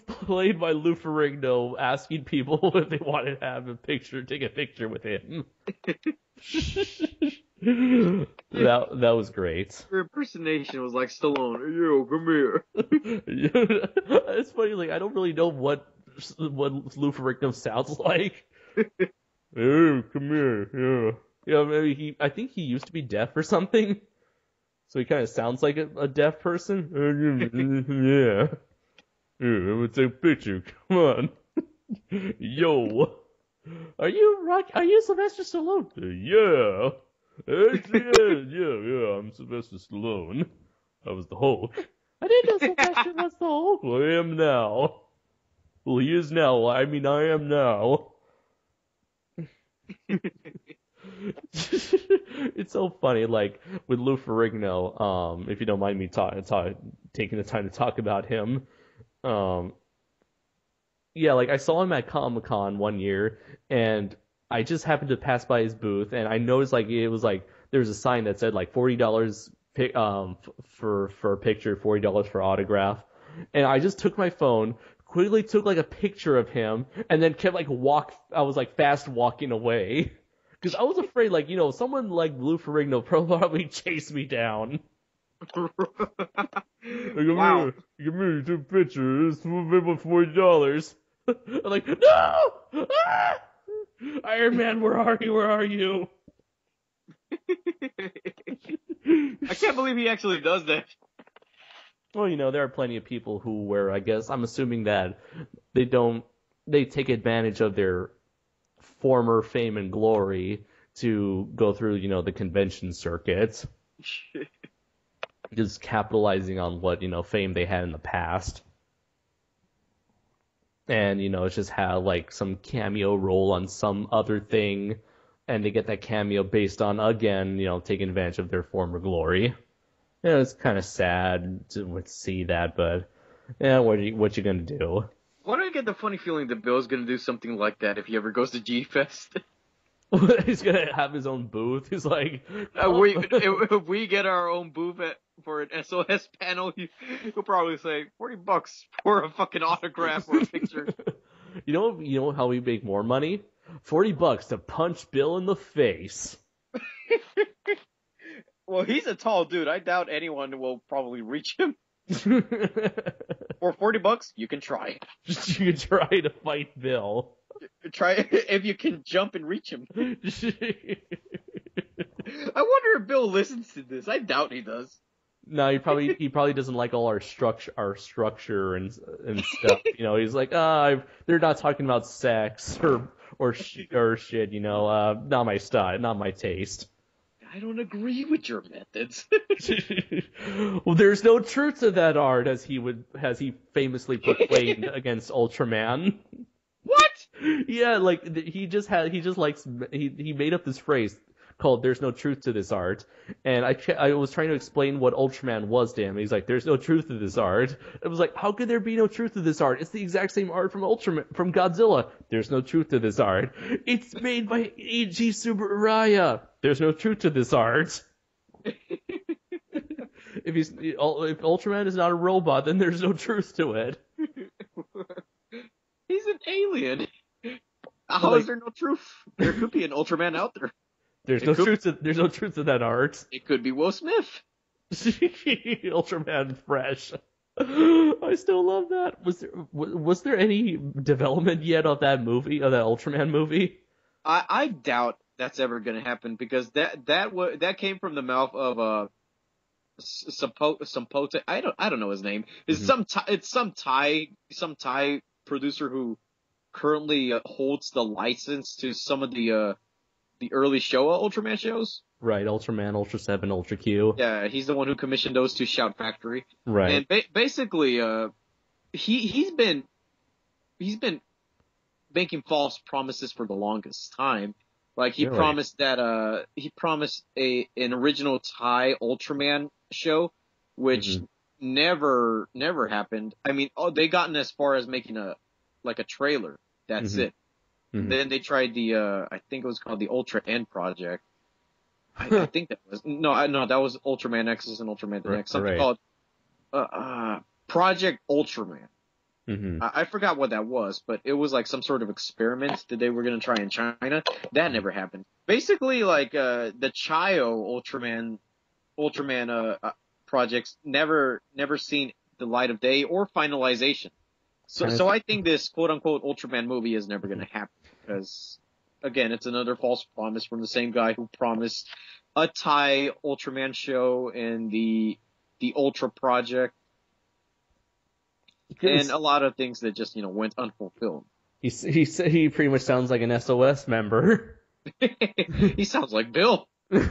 played by Lou Ferrigno, asking people if they wanted to take a picture with him. That was great. Your impersonation was like Stallone. Yo, come here. It's funny, like I don't really know what Lou Ferrigno sounds like. Hey, come here. Yeah, maybe I think he used to be deaf or something. So he kind of sounds like a deaf person. Yeah. Here, I'm gonna take a picture. Come on. Yo. Are you Sylvester Stallone? Yeah. Yeah, I'm Sylvester Stallone. I was the Hulk. I didn't know Sylvester was the Hulk. Well, I am now. Well, he is now. I mean, I am now. It's so funny, like with Lou Ferrigno. If you don't mind me taking the time to talk about him. Yeah, like I saw him at Comic-Con one year, and I just happened to pass by his booth, and I noticed like it was like there was a sign that said like $40 for a picture, $40 for autograph, and I just took my phone, quickly took like a picture of him, and then kept like I was like fast walking away. Because I was afraid, like, someone like Lou Ferrigno probably chased me down. Wow. Give me two pictures, $40. I'm like, no! Ah! Iron Man, where are you? Where are you? I can't believe he actually does that. Well, there are plenty of people I guess, I'm assuming that they take advantage of their former fame and glory to go through, the convention circuit. Just capitalizing on what, fame they had in the past. And, it's just have, like, some cameo role on some other thing, and they get that cameo based on, again, taking advantage of their former glory. It's kind of sad to see that, but, yeah, what you gonna do? Why do I get the funny feeling that Bill's gonna do something like that if he ever goes to G-Fest? He's gonna have his own booth. He's like, if we get our own booth for an SOS panel, he'll probably say $40 for a fucking autograph or a picture. You know how we make more money? $40 to punch Bill in the face. Well, he's a tall dude. I doubt anyone will probably reach him. For $40, you can try. You can try to fight Bill. Try if you can jump and reach him. I wonder if Bill listens to this. I doubt he does. No, he probably doesn't like all our structure and stuff. You know, he's like, they're not talking about sex or shit. You know, not my style, not my taste. I don't agree with your methods. Well, there's no truth to that art, as he famously proclaimed against Ultraman. What? Yeah, like he made up this phrase called "There's no truth to this art," and I was trying to explain what Ultraman was to him. He's like, "There's no truth to this art." I was like, "How could there be no truth to this art? It's the exact same art from Godzilla." There's no truth to this art. It's made by Eiji Tsuburaya. There's no truth to this art. If Ultraman is not a robot, then there's no truth to it. He's an alien. How is there no truth? There could be an Ultraman out there. There's no truth to that art. It could be Will Smith. Ultraman Fresh. I still love that. Was there any development yet of that movie, of that Ultraman movie? I doubt that's ever going to happen, because that came from the mouth of Sampote. I don't know his name. It's some Thai producer who currently holds the license to some of the early Showa Ultraman shows. Right, Ultraman, Ultra 7, Ultra Q. Yeah, he's the one who commissioned those to Shout Factory. Right. And basically, he's been making false promises for the longest time. Like he promised that an original Thai Ultraman show, which never happened. I mean, they gotten as far as making a trailer. That's it. Mm-hmm. Then they tried I think it was called the Ultra N Project. I think that was that was Ultraman X and Ultraman X. Something called Project Ultraman. Mm-hmm. I forgot what that was, but it was like some sort of experiment that they were going to try in China. That never happened. Basically, like the Chayo Ultraman projects never seen the light of day or finalization. So I think this quote unquote Ultraman movie is never going to happen, because again, it's another false promise from the same guy who promised a Thai Ultraman show and the Ultra Project. And a lot of things that just, went unfulfilled. He pretty much sounds like an SOS member. He sounds like Bill. You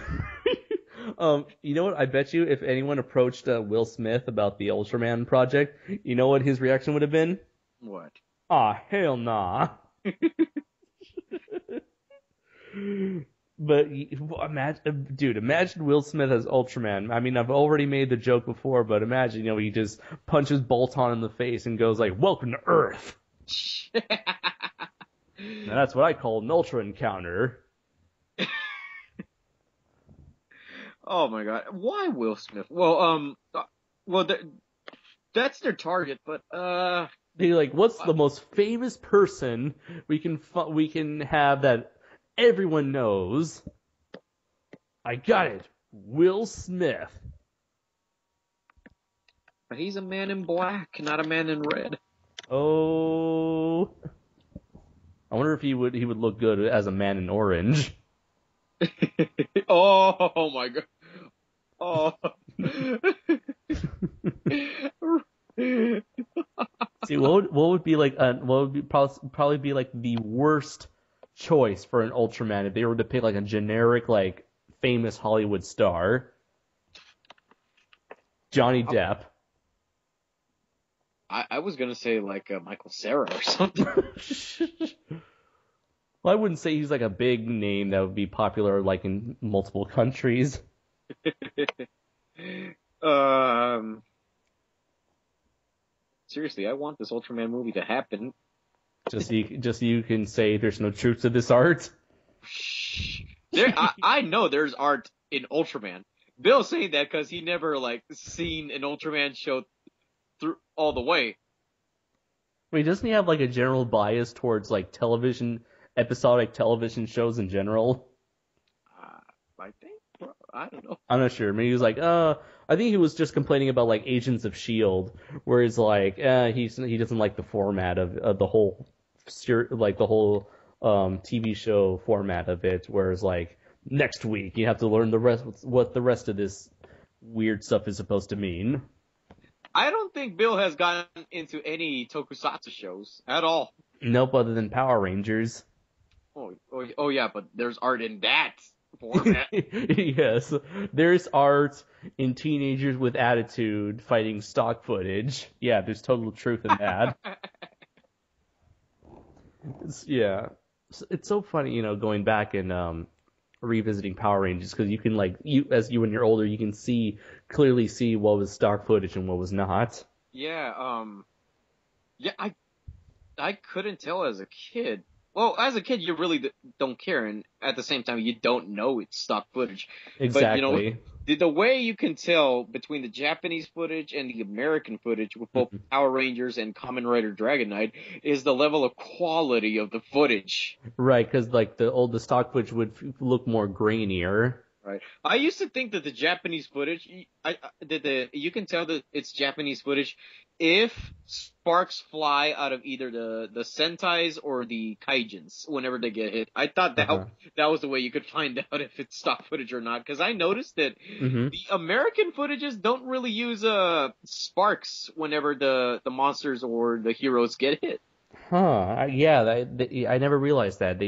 know what? I bet you if anyone approached Will Smith about the Ultraman project, you know what his reaction would have been? What? Ah, hell nah. But imagine Will Smith as Ultraman. I mean, I've already made the joke before, but imagine, he just punches Bolton in the face and goes like, "Welcome to Earth." Now, that's what I call an Ultra encounter. Oh my God! Why Will Smith? Well, that's their target, but they're like, what's the most famous person we can have that everyone knows? I got it. Will Smith. But he's a man in black, not a man in red. Oh. I wonder if he would look good as a man in orange. Oh my God. Oh. See, what would be like probably be like the worst choice for an Ultraman if they were to pick like a generic, like, famous Hollywood star? Johnny Depp. I was gonna say like Michael Cera or something. Well, I wouldn't say he's like a big name that would be popular like in multiple countries. seriously, I want this Ultraman movie to happen. Just so you can say there's no truth to this art. I know there's art in Ultraman. Bill's saying that because he never seen an Ultraman show through all the way. I mean, doesn't he have a general bias towards episodic television shows in general? I think. I don't know. I'm not sure. Maybe he was I think he was just complaining about Agents of S.H.I.E.L.D., where he's he doesn't like the format of the whole TV show format of it. Whereas next week you have to learn what the rest of this weird stuff is supposed to mean. I don't think Bill has gotten into any tokusatsu shows at all. Nope, other than Power Rangers. Oh yeah, but there's art in that format. Yes, there's art in teenagers with attitude fighting stock footage. Yeah, there's total truth in that. It's so funny, going back and revisiting Power Rangers, because you can as when you're older, you can clearly see what was stock footage and what was not. Yeah, I couldn't tell as a kid. Well, as a kid, you really don't care, and at the same time, you don't know it's stock footage. Exactly. But, the way you can tell between the Japanese footage and the American footage with both Power Rangers and Kamen Rider Dragon Knight is the level of quality of the footage. Right, because the stock footage would look more grainier. Right. I used to think that the Japanese footage, you can tell that it's Japanese footage if sparks fly out of either the Sentais or the Kaijins whenever they get hit. I thought that was the way you could find out if it's stock footage or not, because I noticed that the American footages don't really use sparks whenever the monsters or the heroes get hit. Huh? Yeah, I never realized that.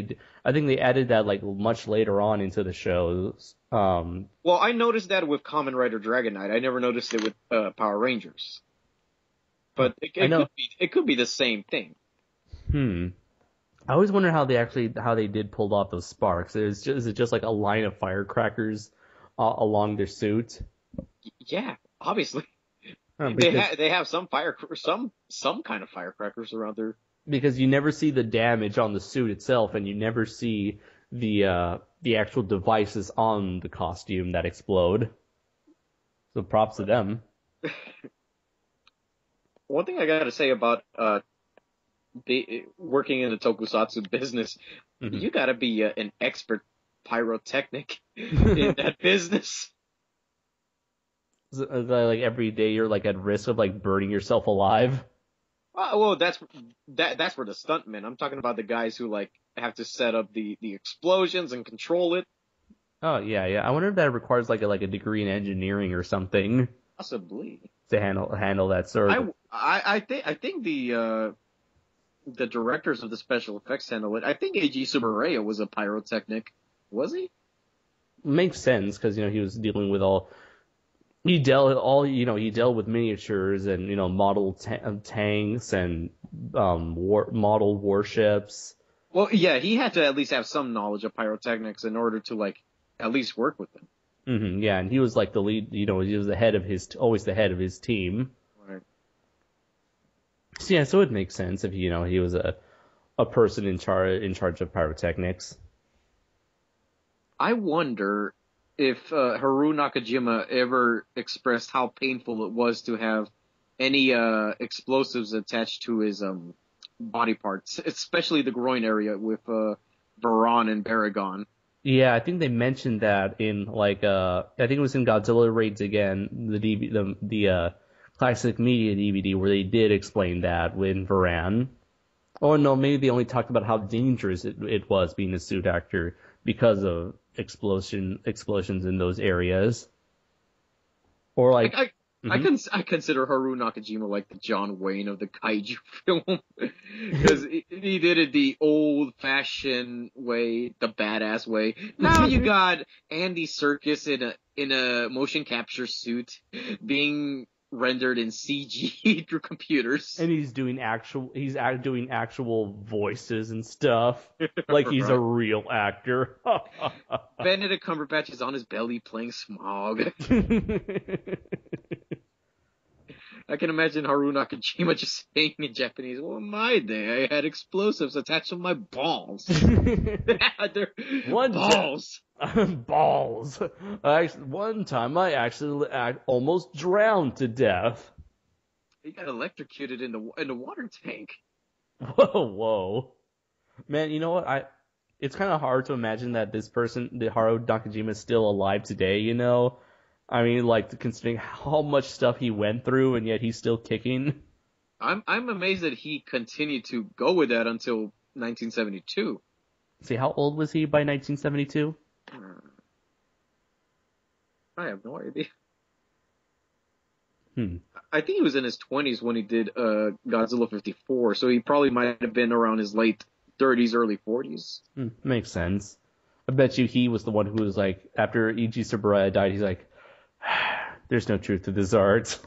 I think they added that much later on into the shows. Well, I noticed that with Kamen Rider Dragon Knight. I never noticed it with Power Rangers. But it could be the same thing. I always wonder how they did pull off those sparks. Is it just a line of firecrackers along their suit? Yeah, obviously. They have some kind of firecrackers around there. Because you never see the damage on the suit itself, and you never see the actual devices on the costume that explode. So props to them. One thing I gotta say about working in the tokusatsu business, you gotta be an expert pyrotechnic in that business. Every day you're at risk of burning yourself alive. Well, that's for the stuntmen. I'm talking about the guys who have to set up the explosions and control it. Oh yeah. I wonder if that requires a degree in engineering or something. Possibly. To handle that sort of. I think the directors of the special effects handle it. I think Eiji Tsuburaya was a pyrotechnic. Was he? Makes sense, because he was dealing with he dealt with miniatures and model tanks and model warships. Well, yeah, he had to at least have some knowledge of pyrotechnics in order to at least work with them. Yeah, and he was the lead. He was always the head of his team. Right. So yeah, so it makes sense if he was a person in charge of pyrotechnics. I wonder if Haru Nakajima ever expressed how painful it was to have any explosives attached to his body parts, especially the groin area with Varan and Baragon. Yeah, I think they mentioned that in I think it was in Godzilla Raids Again, the classic media DVD, where they did explain that with Varan. Oh no, maybe they only talked about how dangerous it was being a suit actor because of explosions in those areas. Or I consider Haru Nakajima like the John Wayne of the kaiju film, because he did it the old-fashioned way, the badass way. Now you got Andy Serkis in a motion capture suit being rendered in CG through computers, and he's doing actual voices and stuff, like he's a real actor. Benedict Cumberbatch is on his belly playing Smog. I can imagine Haru Nakajima just saying in Japanese, well, in my day, I had explosives attached to my balls. They're balls. Balls. One time I actually almost drowned to death. He got electrocuted in the water tank. Whoa. Man, you know what? It's kind of hard to imagine that this person, the Haru Nakajima, is still alive today, you know? I mean, like, considering how much stuff he went through, and yet he's still kicking. I'm amazed that he continued to go with that until 1972. See, how old was he by 1972? I have no idea. I think he was in his 20s when he did Godzilla 54, so he probably might have been around his late 30s, early 40s. Makes sense. I bet you he was the one who was like, after Eiji Tsuburaya died, he's like, there's no truth to this art.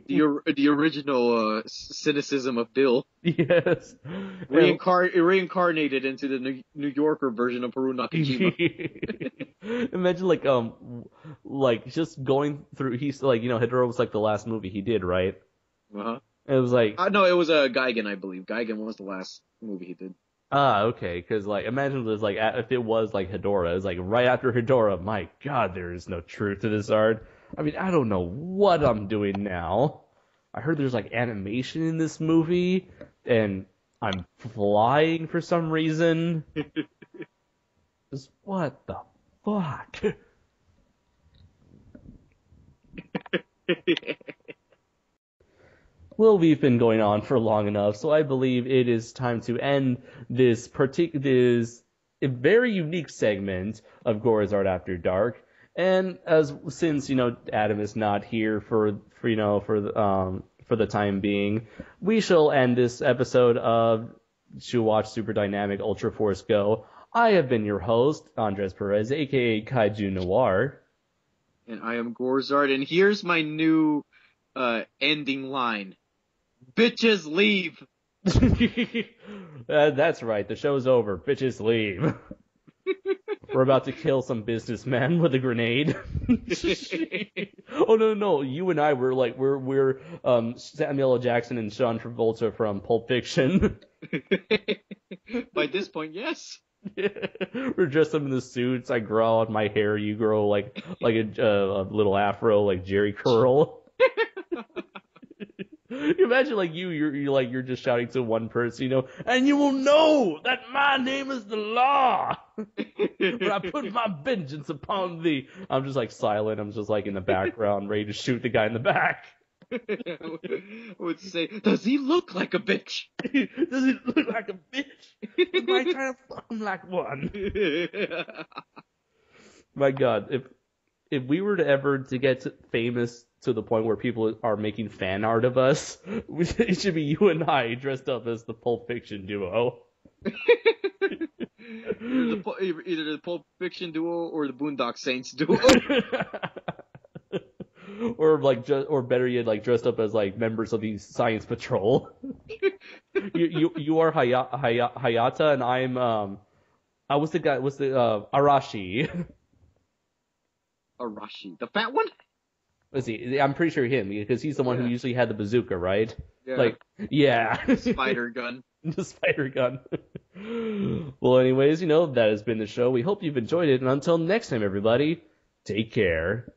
the original cynicism of Bill. Yes. Reincarnated into the New Yorker version of Haru Nakajima. Imagine like just going through. He's like, you know, Hedorah was like the last movie he did, right? Uh-huh. It was like no, it was Gigan, I believe. Gigan was the last movie he did. Okay, because like imagine it was like if it was like Hedorah, it was like right after Hedorah. My God, there is no truth to this art. I mean, I don't know what I'm doing now. I heard there's like animation in this movie, and I'm flying for some reason. Just what the fuck? Well, we've been going on for long enough, so I believe it is time to end this a very unique segment of Gore's Art After Dark. And since you know Adam is not here for the time being, we shall end this episode of Shuwatch Super Dynamic Ultra Force Go. I have been your host, Andres Perez, aka KaijuNoir. And I am Gorzard, and here's my new ending line. Bitches leave! That's right, the show's over. Bitches leave. We're about to kill some businessman with a grenade. Oh no, you and I were like we're Samuel L. Jackson and John Travolta from Pulp Fiction. By this point, yes. Yeah. We're dressed up in the suits. I grow out my hair. You grow like a little afro, like Jerry Curl. Imagine like you're just shouting to one person, you know, and you will know that my name is the law. But I put my vengeance upon thee. I'm just like silent. I'm just like in the background, ready to shoot the guy in the back. I would say, does he look like a bitch? Does he look like a bitch? Am I trying to fuck him like one? My God, if we were to ever get famous to the point where people are making fan art of us, it should be you and I dressed up as the Pulp Fiction duo. Either the Pulp Fiction duo or the Boondock Saints duo. or better yet, like dressed up as like members of the Science Patrol. you are Hayata and I'm I was the guy Arashi. Arashi, the fat one? Let's see, I'm pretty sure him, because he's the one who usually had the bazooka, right? Yeah. Like, yeah. Spider gun. The spider gun. Well, anyways, you know, that has been the show. We hope you've enjoyed it, and until next time, everybody, take care.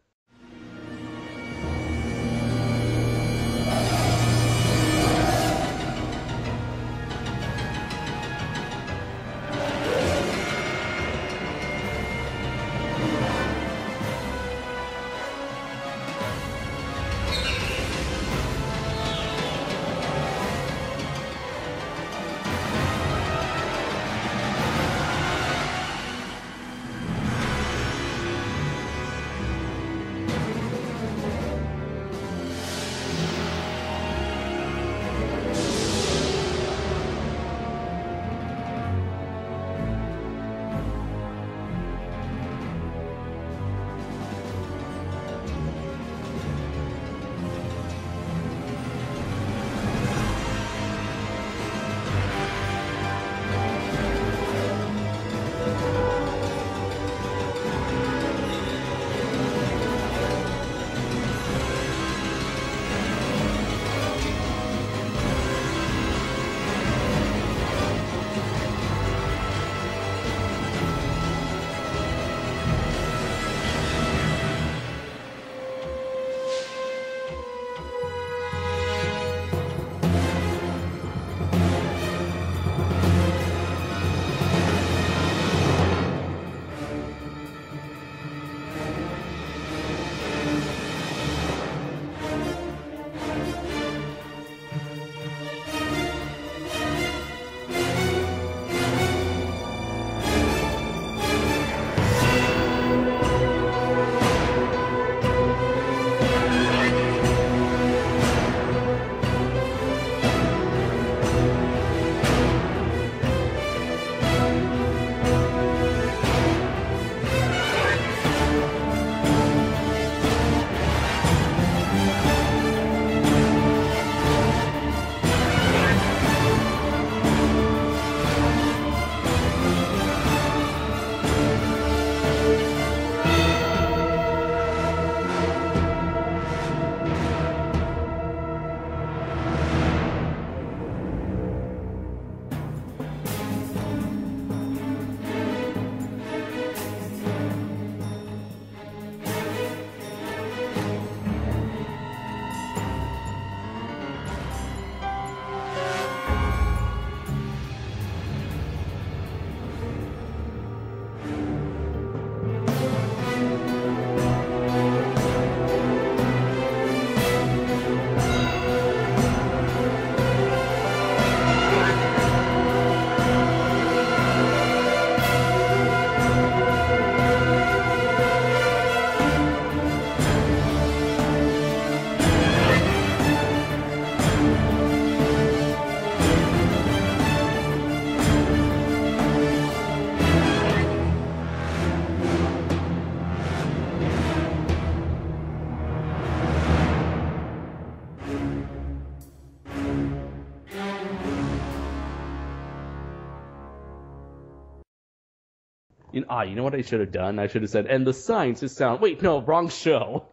You know what I should have done? I should have said, and the science is sound. Wait, no, wrong show.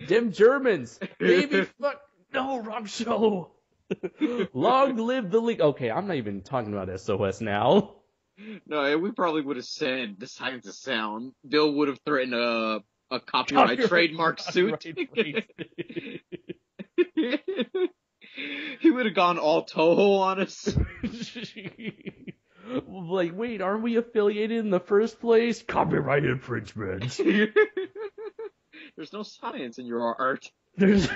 Them Germans. Baby, fuck. No, wrong show. Long live the league. Okay, I'm not even talking about SOS now. No, we probably would have said the science is sound. Bill would have threatened a copyright trademark suit. He would have gone all Toho on us. Like, wait, aren't we affiliated in the first place? Copyright infringement. There's no science in your art. There's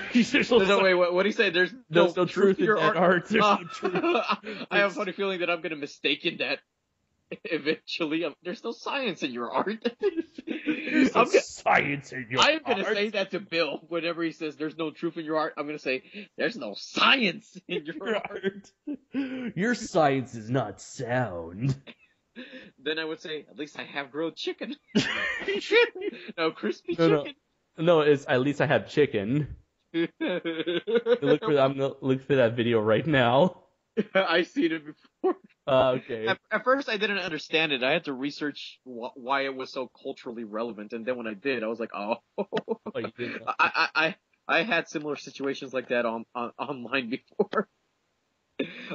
no wait, what do you say? There's no truth in your art. There's no truth. I have a funny feeling that I'm going to mistake that eventually. There's no science in your art. There's no science in your art. I'm going to say that to Bill whenever he says there's no truth in your art. I'm going to say there's no science in your art. Your science is not sound. Then I would say, at least I have grilled chicken. No, crispy chicken. No, it's at least I have chicken. Look for that video right now. I've seen it before. Okay. At first, I didn't understand it. I had to research why it was so culturally relevant, and then when I did, I was like, oh. You did. I had similar situations like that online before.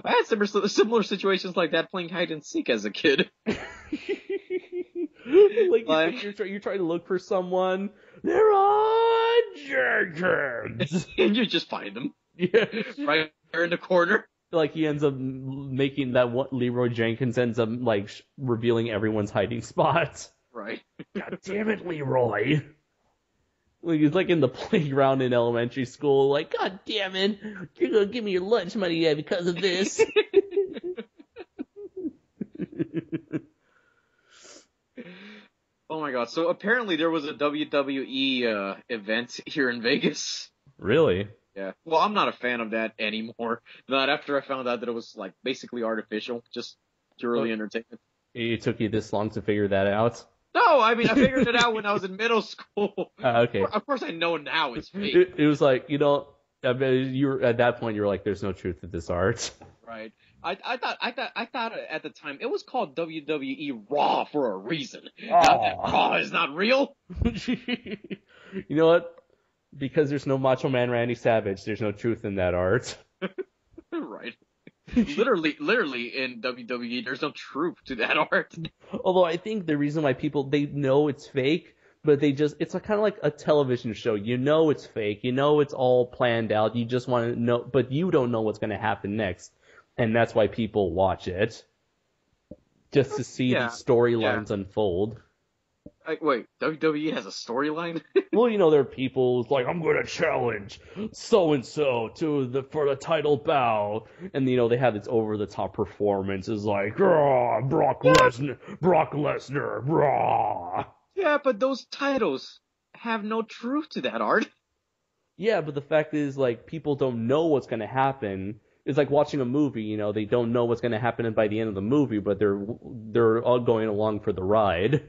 I had similar situations like that playing hide and seek as a kid. You're trying to look for someone. They're on Jenkins. And you just find them. Yeah. Right there in the corner. Like he ends up making that one, Leroy Jenkins ends up like revealing everyone's hiding spots. Right. God damn it, Leroy. Like he's like in the playground in elementary school, like, God damn it, you're gonna give me your lunch money because of this. Oh my god, so apparently there was a WWE event here in Vegas. Really? Yeah. Well, I'm not a fan of that anymore. Not after I found out that it was like basically artificial, just purely entertainment. It took you this long to figure that out? No, I mean, I figured it out when I was in middle school. Okay. Of course I know now it's fake. It was like, I bet you were, at that point you were like, there's no truth to this art. Right. I thought at the time it was called WWE Raw for a reason. Now that Raw is not real. You know what? Because there's no Macho Man Randy Savage, there's no truth in that art. Right. Literally in WWE, there's no truth to that art. Although I think the reason why people, they know it's fake, but it's kind of like a television show. You know it's fake. You know it's all planned out. You just want to know, but you don't know what's going to happen next. And that's why people watch it. Just to see the storylines unfold. Wait, WWE has a storyline? Well, there are people like, I'm going to challenge so-and-so for the title bout. And, they have this over-the-top performance. It's like, Brock Lesnar, raw. Yeah, but those titles have no truth to that art. Yeah, but the fact is, like, people don't know what's going to happen. It's like watching a movie, they don't know what's going to happen by the end of the movie, but they're all going along for the ride.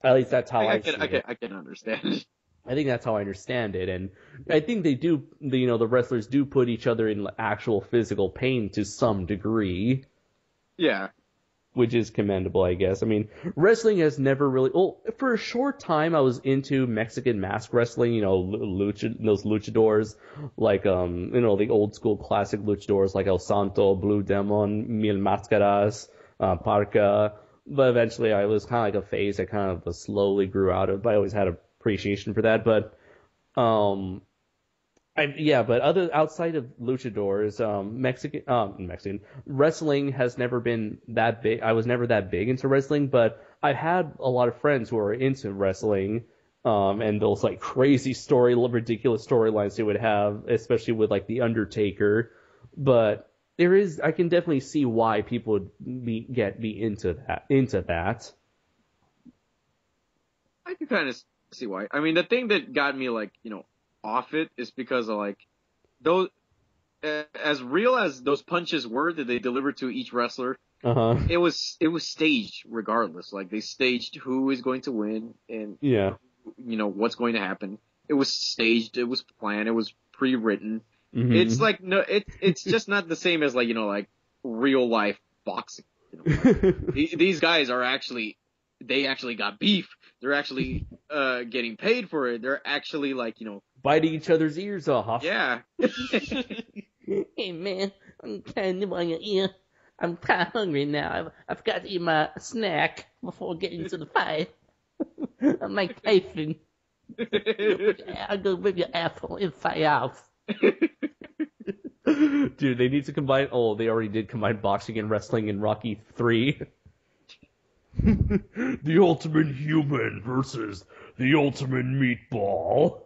At least that's how I see it. I can understand. I think that's how I understand it, and I think they do. The wrestlers do put each other in actual physical pain to some degree. Yeah. Which is commendable, I guess. I mean, wrestling has never really. Well, for a short time, I was into Mexican mask wrestling. Those luchadors, like the old school classic luchadors like El Santo, Blue Demon, Mil Máscaras, Parca. But eventually, I was kind of like a phase I kind of slowly grew out of. But I always had appreciation for that. But outside of luchadors, Mexican wrestling has never been that big. I was never that big into wrestling, but I've had a lot of friends who are into wrestling, and those like crazy ridiculous storylines they would have, especially with like The Undertaker. But I can definitely see why people would be into that. I can kind of see why. I mean, the thing that got me off it is because of those, as real as those punches were that they delivered to each wrestler, it was staged regardless. Like they staged who is going to win and what's going to happen. It was staged, it was planned, it was pre-written. Mm-hmm. It's like it's just not the same as real life boxing. These guys are actually, they actually got beef. They're actually getting paid for it. They're actually biting each other's ears off. Yeah. Hey man, I'm kind of on your ear. I'm kind of hungry now. I've got to eat my snack before getting to the fight. I'm like Tyson. I'll go rip your asshole inside out. Dude, they need to combine. Oh, they already did combine boxing and wrestling in Rocky 3. The ultimate human versus the ultimate meatball.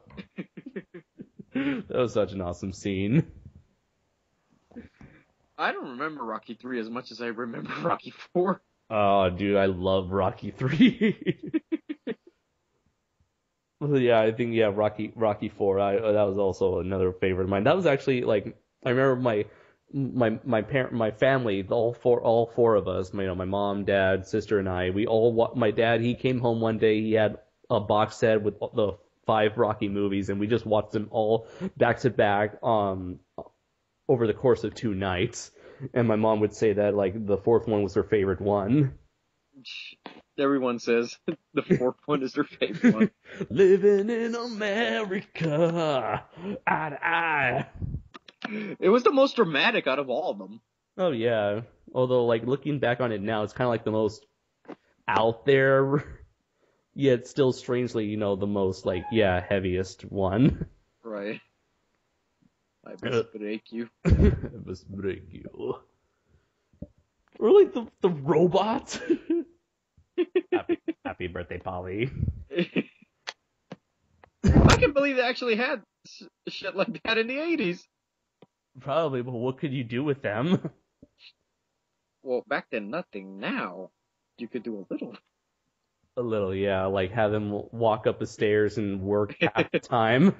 That was such an awesome scene. I don't remember Rocky 3 as much as I remember Rocky 4. Oh, dude, I love Rocky 3. Yeah, I think Rocky 4. That was also another favorite of mine. That was actually I remember my family, all four of us, my mom, dad, sister, and I. My dad, he came home one day. He had a box set with the 5 Rocky movies, and we just watched them all back to back over the course of 2 nights. And my mom would say that the 4th one was her favorite one. Everyone says the 4th one is their favorite one. Living in America, eye to eye. It was the most dramatic out of all of them. Oh yeah. Although looking back on it now, it's kind of the most out there, yet still strangely, the most heaviest one. Right. I must break you. I must break you. Or the robot. Happy birthday, Polly. I can't believe they actually had shit like that in the 80s. Probably, but what could you do with them? Well, back then, nothing. Now, you could do a little. A little, yeah. Have them walk up the stairs and work half the time.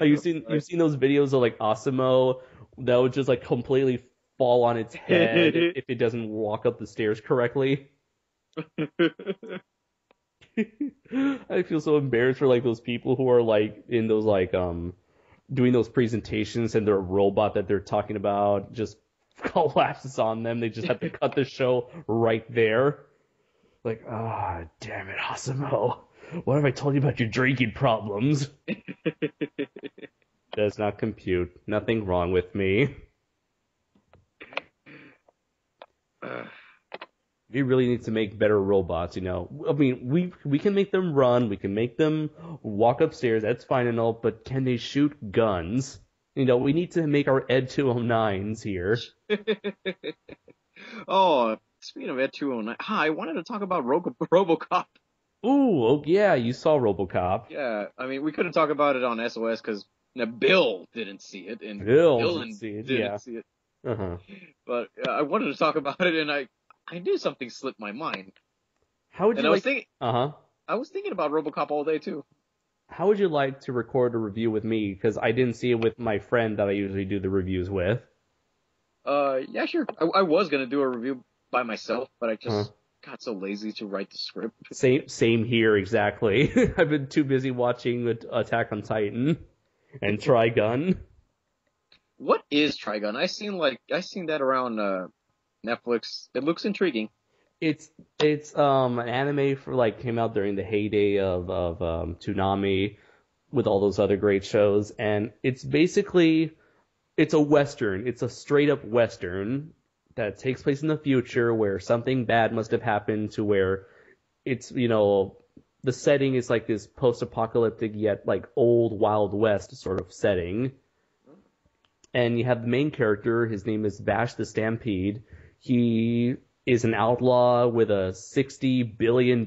You've seen those videos of Asimo that would just completely fall on its head if it doesn't walk up the stairs correctly. I feel so embarrassed for those people who are in those doing those presentations and their robot that they're talking about just collapses on them. They just have to cut the show right there. Damn it, Asimo. What have I told you about your drinking problems? Does not compute. Nothing wrong with me. We really need to make better robots, I mean, we can make them run, we can make them walk upstairs, that's fine and all, but can they shoot guns? We need to make our Ed 209s here. Oh, speaking of Ed 209, I wanted to talk about RoboCop. Ooh, oh, yeah, you saw RoboCop. Yeah, I mean, we couldn't talk about it on SOS because Bill didn't see it, and Bill didn't see it. Uh-huh. But I wanted to talk about it, and I knew something slipped my mind. How would you I was thinking about RoboCop all day too. How would you like to record a review with me? Because I didn't see it with my friend that I usually do the reviews with. Yeah, sure. I was gonna do a review by myself, but I just got so lazy to write the script. Same here, exactly. I've been too busy watching Attack on Titan and Trigun. What is Trigun? I seen that around Netflix. It looks intriguing. It's an anime for came out during the heyday of Toonami with all those other great shows, and it's basically a western. It's a straight up western that takes place in the future where something bad must have happened to where it's the setting is this post-apocalyptic yet old Wild West sort of setting. And you have the main character, his name is Bash the Stampede. He is an outlaw with a $60 billion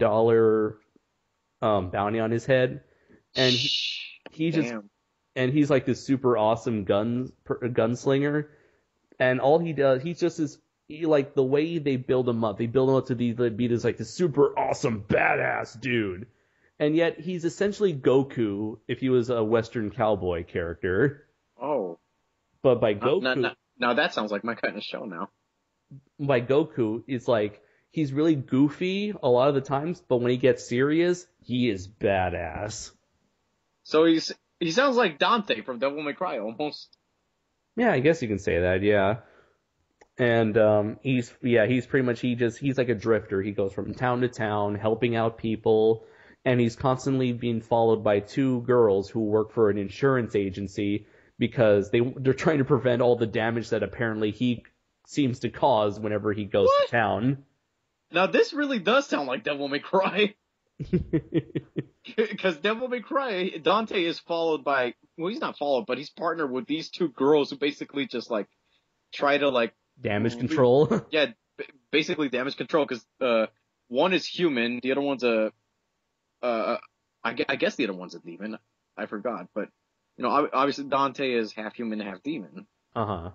bounty on his head. And he's this super awesome gunslinger. And all he does, the way they build him up to be this this super awesome badass dude. And yet he's essentially Goku if he was a Western cowboy character. Oh. But by Goku... Now that sounds like my kind of show now. By Goku, it's he's really goofy a lot of the times, but when he gets serious, he is badass. So he sounds like Dante from Devil May Cry almost. Yeah, I guess you can say that, yeah. And he's pretty much he's like a drifter. He goes from town to town helping out people, and he's constantly being followed by two girls who work for an insurance agency because they're trying to prevent all the damage that apparently he seems to cause whenever he goes to town. Now this really does sound like Devil May Cry. Because Devil May Cry, Dante is followed by, well, he's not followed, but he's partnered with these two girls who basically just like try to like damage control. Yeah, basically damage control, because one is human, the other one's I guess the other one's a demon. I forgot, but you know, obviously Dante is half human, half demon. Huh.